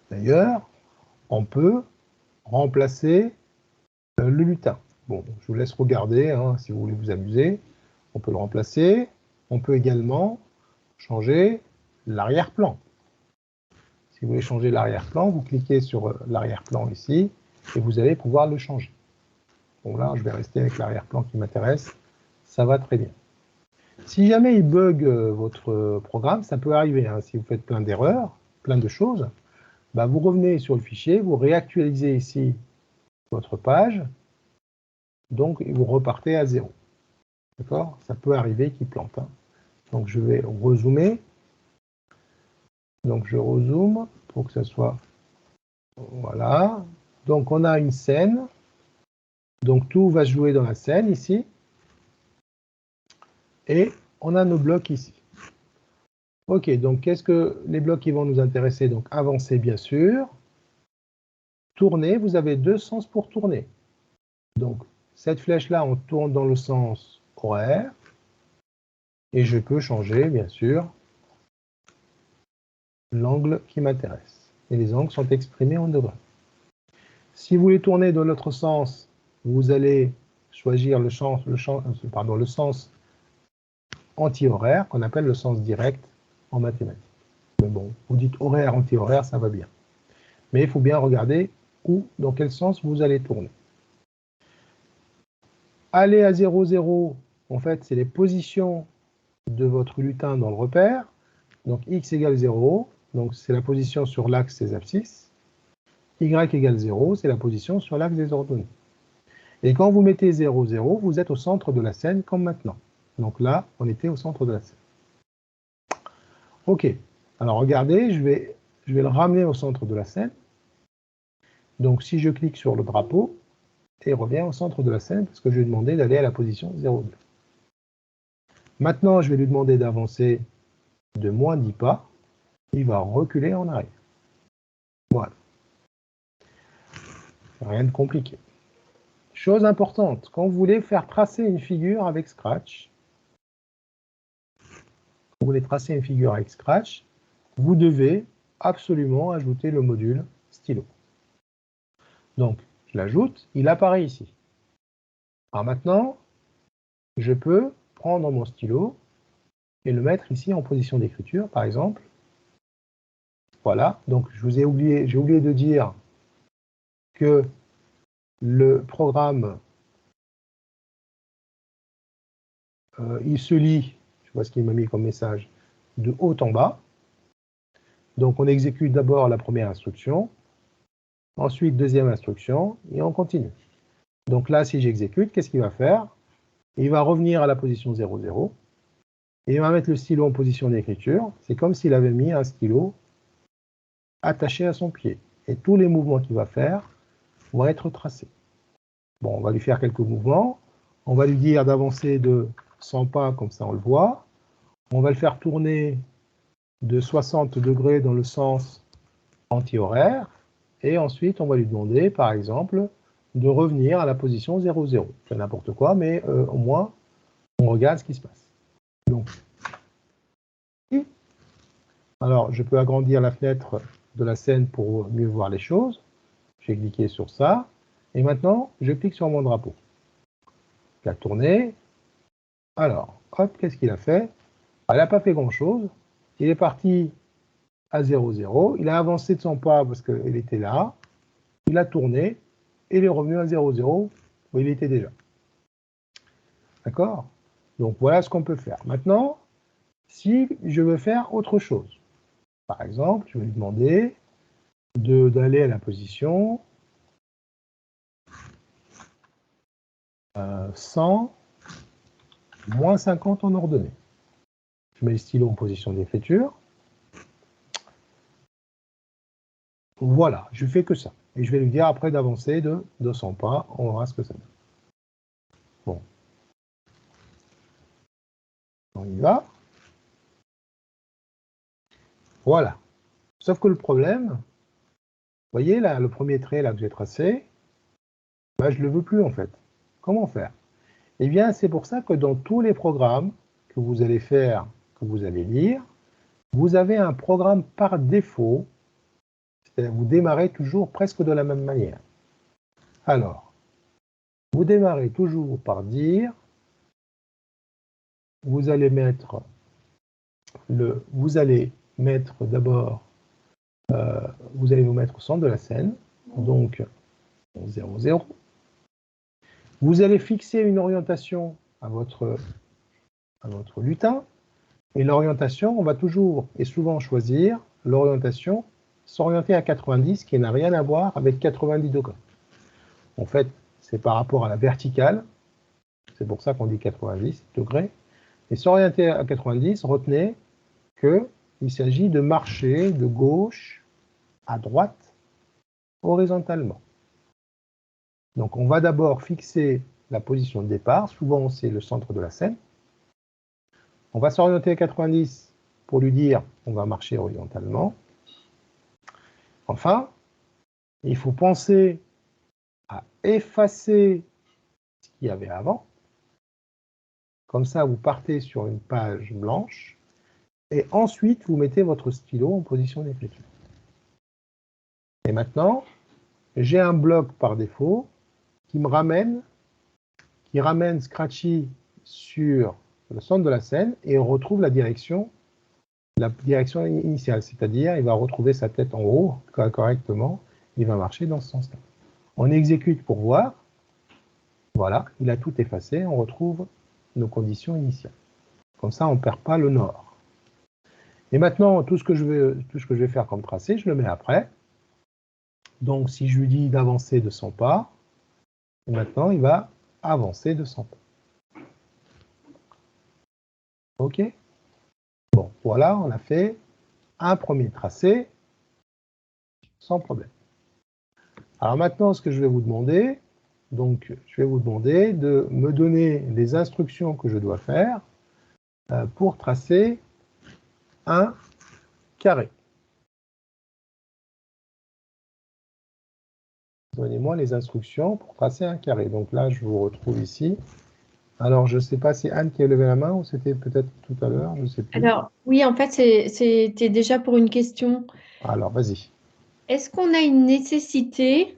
[SPEAKER 1] D'ailleurs, on peut remplacer le lutin. Bon, je vous laisse regarder, hein, si vous voulez vous amuser. On peut le remplacer. On peut également changer l'arrière-plan. Si vous voulez changer l'arrière-plan, vous cliquez sur l'arrière-plan ici et vous allez pouvoir le changer. Bon, là, je vais rester avec l'arrière-plan qui m'intéresse. Ça va très bien. Si jamais il bug votre programme, ça peut arriver. Hein, si vous faites plein d'erreurs, plein de choses, bah, vous revenez sur le fichier, vous réactualisez ici votre page, donc vous repartez à 0. D'accord? Ça peut arriver qu'il plante. Hein. Donc je vais rezoomer. Donc je rezoome pour que ça soit... Voilà. Donc on a une scène. Donc tout va se jouer dans la scène ici. Et on a nos blocs ici. Ok, donc qu'est-ce que les blocs qui vont nous intéresser? Donc avancer bien sûr. Tourner, vous avez deux sens pour tourner. Donc cette flèche-là, on tourne dans le sens horaire. Et je peux changer, bien sûr, l'angle qui m'intéresse. Et les angles sont exprimés en degrés. Si vous voulez tourner dans l'autre sens, vous allez choisir le sens anti-horaire, qu'on appelle le sens direct en mathématiques. Mais bon, vous dites horaire, anti-horaire, ça va bien. Mais il faut bien regarder dans quel sens vous allez tourner. aller à 0, 0, en fait, c'est les positions de votre lutin dans le repère. Donc, x égale 0, donc c'est la position sur l'axe des abscisses. Y égale 0, c'est la position sur l'axe des ordonnées. Et quand vous mettez 0, 0, vous êtes au centre de la scène comme maintenant. Donc là, on était au centre de la scène. OK. Alors regardez, je vais le ramener au centre de la scène. Donc si je clique sur le drapeau, il revient au centre de la scène parce que je lui ai demandé d'aller à la position 0,2. Maintenant, je vais lui demander d'avancer de moins 10 pas. Il va reculer en arrière. Voilà. Rien de compliqué. Chose importante, quand vous voulez faire tracer une figure avec Scratch, vous devez absolument ajouter le module stylo. Donc, je l'ajoute, il apparaît ici. Alors maintenant, je peux prendre mon stylo et le mettre ici en position d'écriture, par exemple. Voilà, donc j'ai oublié de dire que le programme, il se lit, je vois ce qu'il m'a mis comme message, de haut en bas. Donc on exécute d'abord la première instruction, ensuite deuxième instruction, et on continue. Donc là, si j'exécute, qu'est-ce qu'il va faire? Il va revenir à la position 0, 0, et il va mettre le stylo en position d'écriture. C'est comme s'il avait mis un stylo attaché à son pied. Et tous les mouvements qu'il va faire vont être tracés. Bon, on va lui faire quelques mouvements. On va lui dire d'avancer de 100 pas, comme ça on le voit. On va le faire tourner de 60 degrés dans le sens anti-horaire. Et ensuite, on va lui demander, par exemple, de revenir à la position 0, 0. C'est n'importe quoi, mais au moins, on regarde ce qui se passe. Donc, alors, je peux agrandir la fenêtre de la scène pour mieux voir les choses. J'ai cliqué sur ça. Et maintenant, je clique sur mon drapeau. Il a tourné. Alors, hop, qu'est-ce qu'il a fait? Il n'a pas fait grand-chose. Il est parti à 0, 0. Il a avancé de son pas parce qu'il était là. Il a tourné. Et il est revenu à 0, 0 où il était déjà. D'accord? Donc, voilà ce qu'on peut faire. Maintenant, si je veux faire autre chose, par exemple, je vais lui demander d'aller à la position 100, moins 50 en ordonnée. Je mets le stylo en position d'écriture. Voilà, je fais que ça. Et je vais lui dire après d'avancer de 200 pas, on verra ce que ça donne. Bon. On y va. Voilà. Sauf que le problème, vous voyez là, le premier trait là que j'ai tracé, bah, je ne le veux plus en fait. Comment faire? Eh bien, c'est pour ça que dans tous les programmes que vous allez faire, que vous allez lire, vous avez un programme par défaut. C'est-à-dire vous démarrez toujours presque de la même manière. Alors, vous démarrez toujours par dire, vous allez mettre d'abord, vous allez vous mettre au centre de la scène, donc 0, 0. Vous allez fixer une orientation à votre lutin, et l'orientation, on va toujours et souvent choisir l'orientation s'orienter à 90, qui n'a rien à voir avec 90 degrés. En fait, c'est par rapport à la verticale, c'est pour ça qu'on dit 90 degrés. Et s'orienter à 90, retenez qu'il s'agit de marcher de gauche à droite horizontalement. Donc on va d'abord fixer la position de départ, souvent c'est le centre de la scène. On va s'orienter à 90 pour lui dire on va marcher horizontalement. Enfin, il faut penser à effacer ce qu'il y avait avant. Comme ça, vous partez sur une page blanche et ensuite, vous mettez votre stylo en position d'écriture. Et maintenant, j'ai un bloc par défaut qui ramène Scratchy sur le centre de la scène et on retrouve la direction initiale, c'est-à-dire il va retrouver sa tête en haut correctement, il va marcher dans ce sens-là. On exécute pour voir. Voilà, il a tout effacé, on retrouve nos conditions initiales. Comme ça, on ne perd pas le nord. Et maintenant, tout ce que je vais faire comme tracé, je le mets après. Donc, si je lui dis d'avancer de 100 pas, maintenant, il va avancer de 100 pas. OK? Bon, voilà, on a fait un premier tracé sans problème. Alors maintenant, ce que je vais vous demander, donc, je vais vous demander de me donner les instructions que je dois faire pour tracer un carré. Donnez-moi les instructions pour tracer un carré. Donc là, je vous retrouve ici. Alors, je ne sais pas si Anne qui a levé la main ou c'était peut-être tout à l'heure, je ne sais plus.
[SPEAKER 2] Alors, oui, en fait, c'était déjà pour une question.
[SPEAKER 1] Alors, vas-y.
[SPEAKER 2] Est-ce qu'on a une nécessité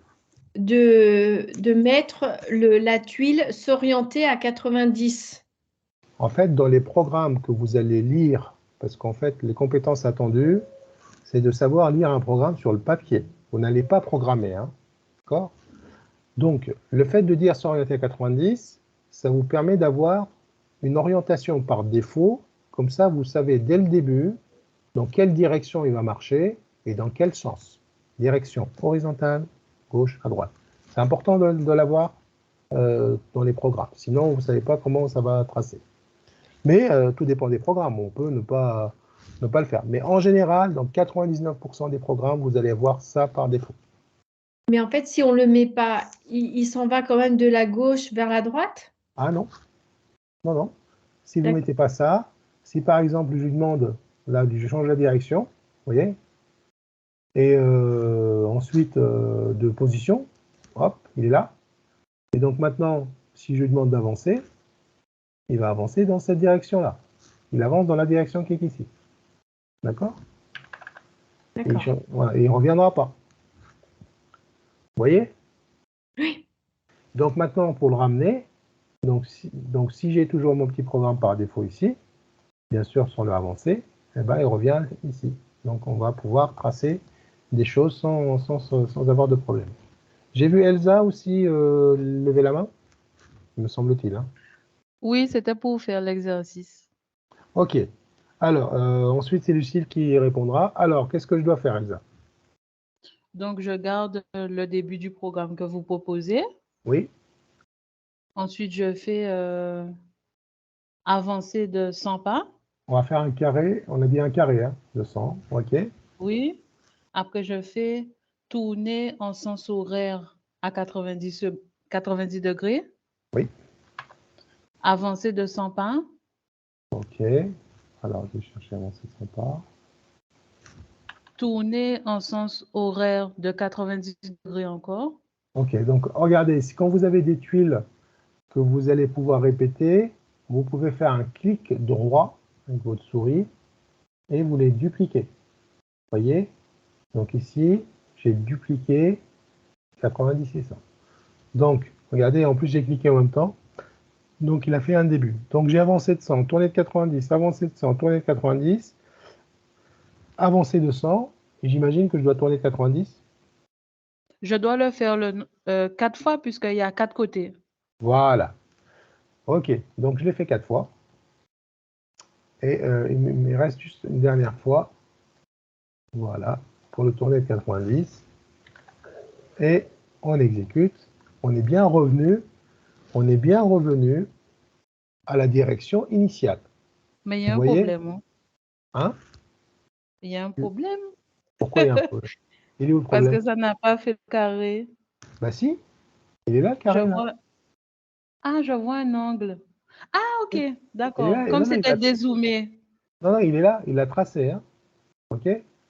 [SPEAKER 2] de mettre la tuile s'orienter à 90?
[SPEAKER 1] En fait, dans les programmes que vous allez lire, parce qu'en fait, les compétences attendues, c'est de savoir lire un programme sur le papier. Vous n'allez pas programmer, hein, d'accord? Donc, le fait de dire s'orienter à 90, ça vous permet d'avoir une orientation par défaut. Comme ça, vous savez dès le début dans quelle direction il va marcher et dans quel sens. Direction horizontale, gauche, à droite. C'est important de l'avoir dans les programmes. Sinon, vous ne savez pas comment ça va tracer. Mais tout dépend des programmes. On peut ne pas le faire. Mais en général, dans 99% des programmes, vous allez avoir ça par défaut.
[SPEAKER 2] Mais en fait, si on ne le met pas, il s'en va quand même de la gauche vers la droite?
[SPEAKER 1] Ah non, non, non. Si vous ne
[SPEAKER 2] D'accord.
[SPEAKER 1] mettez pas ça, si par exemple je lui demande, là je change la direction, vous voyez, et ensuite de position, hop, il est là. Et donc maintenant, si je lui demande d'avancer, il va avancer dans cette direction-là. Il avance dans la direction qui est ici. D'accord?
[SPEAKER 2] D'accord.
[SPEAKER 1] Voilà, et il ne reviendra pas. Vous voyez?
[SPEAKER 2] Oui.
[SPEAKER 1] Donc maintenant, pour le ramener, donc si j'ai toujours mon petit programme par défaut ici, bien sûr, sans le avancer, eh ben, il revient ici. Donc on va pouvoir tracer des choses sans avoir de problème. J'ai vu Elsa aussi lever la main, me semble-t-il. Hein.
[SPEAKER 6] Oui, c'était pour faire l'exercice.
[SPEAKER 1] Ok. Alors, ensuite, c'est Lucille qui répondra. Alors, qu'est-ce que je dois faire, Elsa?
[SPEAKER 6] Donc, je garde le début du programme que vous proposez.
[SPEAKER 1] Oui.
[SPEAKER 6] Ensuite, je fais avancer de 100 pas.
[SPEAKER 1] On va faire un carré. On a dit un carré, hein, de 100. Ok.
[SPEAKER 6] Oui. Après, je fais tourner en sens horaire à 90 degrés.
[SPEAKER 1] Oui.
[SPEAKER 6] Avancer de 100 pas.
[SPEAKER 1] Ok. Alors, je vais chercher avancer de 100 pas.
[SPEAKER 6] Tourner en sens horaire de 90 degrés encore.
[SPEAKER 1] Ok. Donc, regardez, quand vous avez des tuiles que vous allez pouvoir répéter, vous pouvez faire un clic droit avec votre souris et vous les dupliquez. Voyez? Donc ici, j'ai dupliqué 90 et 100. Donc, regardez, en plus j'ai cliqué en même temps. Donc il a fait un début. Donc j'ai avancé de 100, tourné de 90, avancé de 100, tourné de 90, avancé de 100, et j'imagine que je dois tourner de 90.
[SPEAKER 6] Je dois le faire 4 fois puisqu'il y a 4 côtés.
[SPEAKER 1] Voilà. Ok, donc je l'ai fait 4 fois. Et il me reste juste une dernière fois. Voilà, pour le tourner de 90. Et on exécute. On est bien revenu à la direction initiale.
[SPEAKER 6] Mais il y a
[SPEAKER 1] Vous
[SPEAKER 6] un
[SPEAKER 1] voyez?
[SPEAKER 6] problème.
[SPEAKER 1] Hein?
[SPEAKER 6] Il y a un problème.
[SPEAKER 1] Pourquoi il y a un problème? Il est où le
[SPEAKER 6] Parce
[SPEAKER 1] problème?
[SPEAKER 6] que ça n'a pas fait le carré.
[SPEAKER 1] Bah si, il est là, le
[SPEAKER 6] Je
[SPEAKER 1] carré, là.
[SPEAKER 6] vois. Ah, je vois un angle. Ah, ok,
[SPEAKER 1] Il est
[SPEAKER 6] d'accord.
[SPEAKER 1] là,
[SPEAKER 6] Comme
[SPEAKER 1] non,
[SPEAKER 6] c'était dézoomé.
[SPEAKER 1] non, il est là, il l'a tracé. Hein. Ok?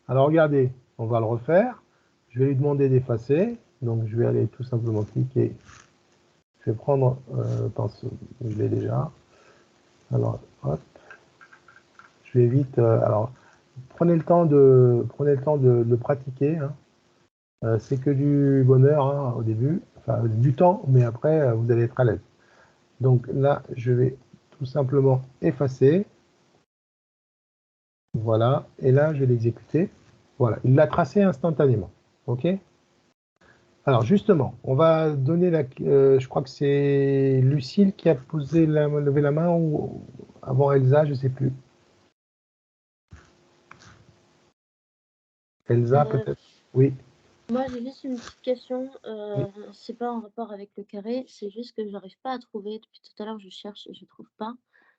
[SPEAKER 1] Alors regardez, on va le refaire. Je vais lui demander d'effacer. Donc je vais aller tout simplement cliquer. Je vais prendre, je l'ai déjà. Alors, hop. Je vais vite. Alors, prenez le temps de le pratiquer. Hein. C'est que du bonheur hein, au début, enfin du temps, mais après vous allez être à l'aise. Donc là, je vais tout simplement effacer. Voilà, et là, je vais l'exécuter. Voilà, il l'a tracé instantanément. OK? Alors justement, on va donner la... je crois que c'est Lucille qui a levé la main ou avant Elsa, je ne sais plus. Elsa, peut-être. Oui.
[SPEAKER 4] Moi, j'ai juste une petite question. C'est pas en rapport avec le carré, c'est juste que j'arrive pas à trouver. Depuis tout à l'heure, je cherche et je trouve pas.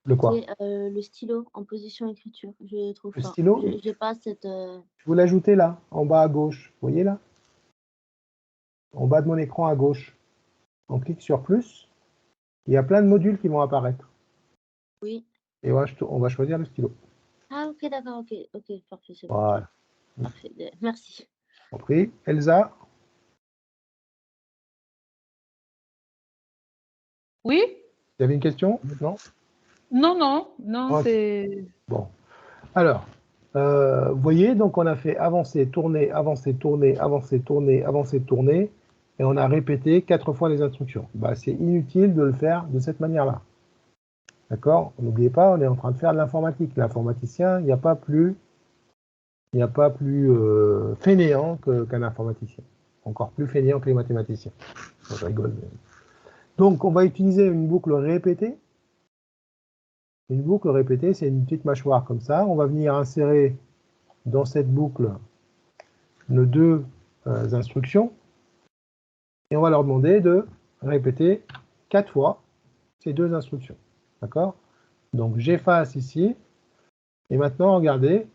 [SPEAKER 1] Le quoi?
[SPEAKER 4] C'est le stylo en position écriture. Je ne trouve
[SPEAKER 1] Le
[SPEAKER 4] pas.
[SPEAKER 1] stylo?
[SPEAKER 4] J'ai pas cette.
[SPEAKER 1] Je vous l'ajouter là, en bas à gauche. Vous voyez là? En bas de mon écran à gauche. On clique sur plus. Il y a plein de modules qui vont apparaître.
[SPEAKER 4] Oui.
[SPEAKER 1] Et on va choisir le stylo.
[SPEAKER 4] Ah, ok, d'accord, ok, parfait, c'est bon.
[SPEAKER 1] Voilà.
[SPEAKER 4] Parfait, merci.
[SPEAKER 1] Compris. Elsa?
[SPEAKER 6] Oui?
[SPEAKER 1] Vous avez une question? Non?
[SPEAKER 6] Non,
[SPEAKER 1] Ok.
[SPEAKER 6] c'est...
[SPEAKER 1] Bon. Alors, vous voyez, donc on a fait avancer, tourner, avancer, tourner, avancer, tourner, avancer, tourner, et on a répété 4 fois les instructions. Bah, c'est inutile de le faire de cette manière-là. D'accord? N'oubliez pas, on est en train de faire de l'informatique. L'informaticien, il n'y a pas plus, fainéant qu'un informaticien. Encore plus fainéant que les mathématiciens. Je rigole. Donc, on va utiliser une boucle répétée. Une boucle répétée, c'est une petite mâchoire comme ça. On va venir insérer dans cette boucle nos deux instructions et on va leur demander de répéter 4 fois ces deux instructions. D'accord? Donc, j'efface ici et maintenant, regardez,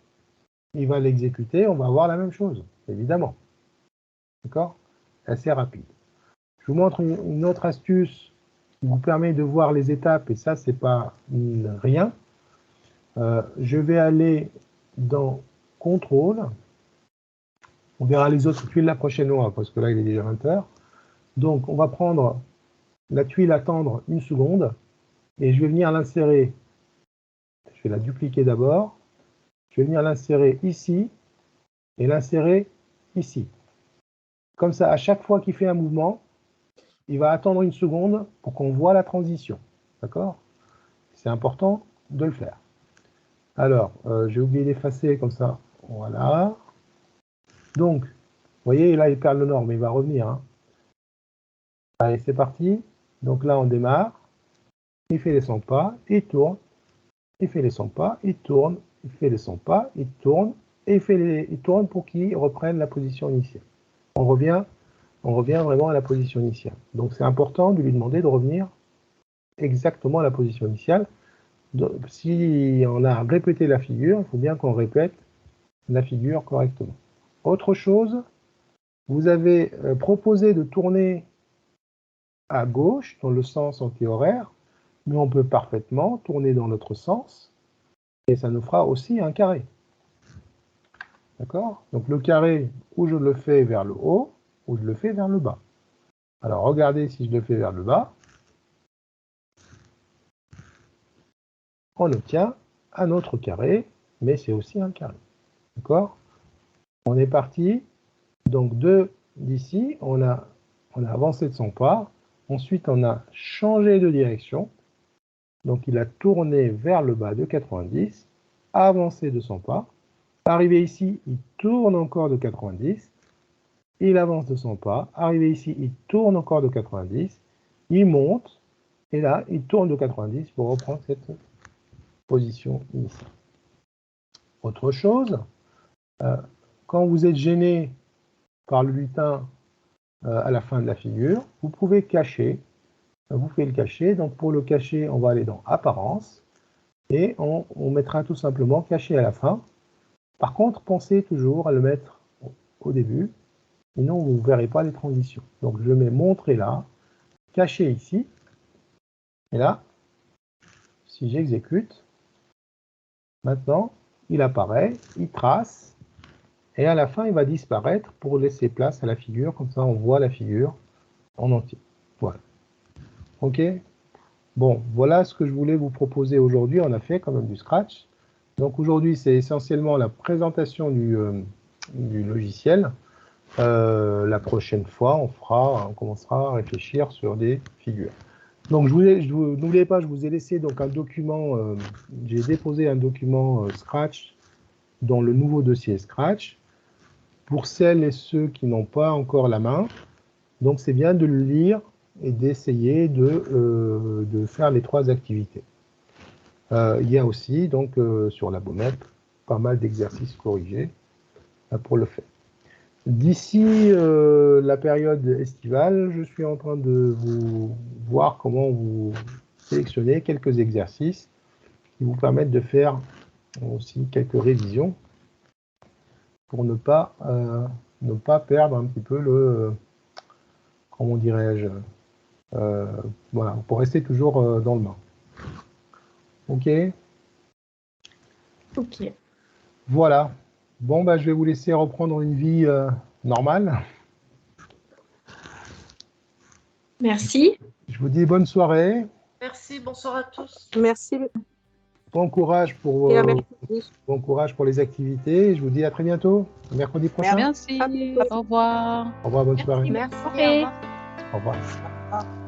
[SPEAKER 1] il va l'exécuter, on va avoir la même chose, évidemment. D'accord? Assez rapide. Je vous montre une autre astuce qui vous permet de voir les étapes, et ça, c'est pas rien. Je vais aller dans Contrôle. On verra les autres tuiles la prochaine fois, parce que là, il est déjà 20 h. Donc, on va prendre la tuile attendre une seconde, et je vais venir l'insérer. Je vais la dupliquer d'abord. Je vais venir l'insérer ici, et l'insérer ici. Comme ça, à chaque fois qu'il fait un mouvement, il va attendre une seconde pour qu'on voit la transition. D'accord? C'est important de le faire. Alors, j'ai oublié d'effacer comme ça. Voilà. Donc, vous voyez, là, il perd le nord, mais il va revenir. Hein. Allez, c'est parti. Donc là, on démarre. Il fait les 100 pas, il tourne. Il fait les 100 pas, il tourne. Il fait les 100 pas, il tourne. Et il tourne pour qu'il reprenne la position initiale. On revient vraiment à la position initiale. Donc, c'est important de lui demander de revenir exactement à la position initiale. Donc, si on a répété la figure, il faut bien qu'on répète la figure correctement. Autre chose, vous avez proposé de tourner à gauche dans le sens anti-horaire, mais on peut parfaitement tourner dans l'autre sens et ça nous fera aussi un carré. D'accord? Donc le carré, ou je le fais vers le haut, ou je le fais vers le bas. Alors regardez si je le fais vers le bas. On obtient un autre carré, mais c'est aussi un carré. D'accord? On est parti. Donc d'ici, on a avancé de 100 pas. Ensuite, on a changé de direction. Donc il a tourné vers le bas de 90, avancé de 100 pas. Arrivé ici, il tourne encore de 90. Il avance de 100 pas. Arrivé ici, il tourne encore de 90. Il monte. Et là, il tourne de 90 pour reprendre cette position initiale. Autre chose, quand vous êtes gêné par le lutin à la fin de la figure, vous pouvez cacher. Vous pouvez le cacher. Donc pour le cacher, on va aller dans Apparence et on mettra tout simplement caché à la fin. Par contre, pensez toujours à le mettre au début, sinon vous ne verrez pas les transitions. Donc je mets Montrer là, caché ici, et là, si j'exécute, maintenant il apparaît, il trace, et à la fin il va disparaître pour laisser place à la figure, comme ça on voit la figure en entier. Voilà. Ok? Bon, voilà ce que je voulais vous proposer aujourd'hui. On a fait quand même du Scratch. Donc aujourd'hui, c'est essentiellement la présentation du logiciel. La prochaine fois, on commencera à réfléchir sur des figures. Donc n'oubliez pas, je vous ai laissé donc un document, j'ai déposé un document Scratch dans le nouveau dossier Scratch. Pour celles et ceux qui n'ont pas encore la main, Donc, c'est bien de le lire et d'essayer de faire les 3 activités. Il y a aussi, donc, sur la Baumette, pas mal d'exercices corrigés pour le faire. D'ici la période estivale, je suis en train de vous voir comment vous sélectionnez quelques exercices qui vous permettent de faire aussi quelques révisions pour ne pas perdre un petit peu le, comment dirais-je, voilà, pour rester toujours dans le bain. Ok?
[SPEAKER 2] Ok.
[SPEAKER 1] Voilà. Bon, bah, je vais vous laisser reprendre une vie normale.
[SPEAKER 2] Merci.
[SPEAKER 1] Je vous dis bonne soirée,
[SPEAKER 3] Merci, bonsoir à tous.
[SPEAKER 5] Merci.
[SPEAKER 1] bon courage pour,
[SPEAKER 5] Et à mercredi.
[SPEAKER 1] bon courage pour les activités. Je vous dis à très bientôt, mercredi prochain.
[SPEAKER 6] Merci. Au revoir.
[SPEAKER 1] Au revoir, bonne soirée.
[SPEAKER 3] Merci,
[SPEAKER 2] Merci.
[SPEAKER 3] au revoir.
[SPEAKER 1] Au revoir.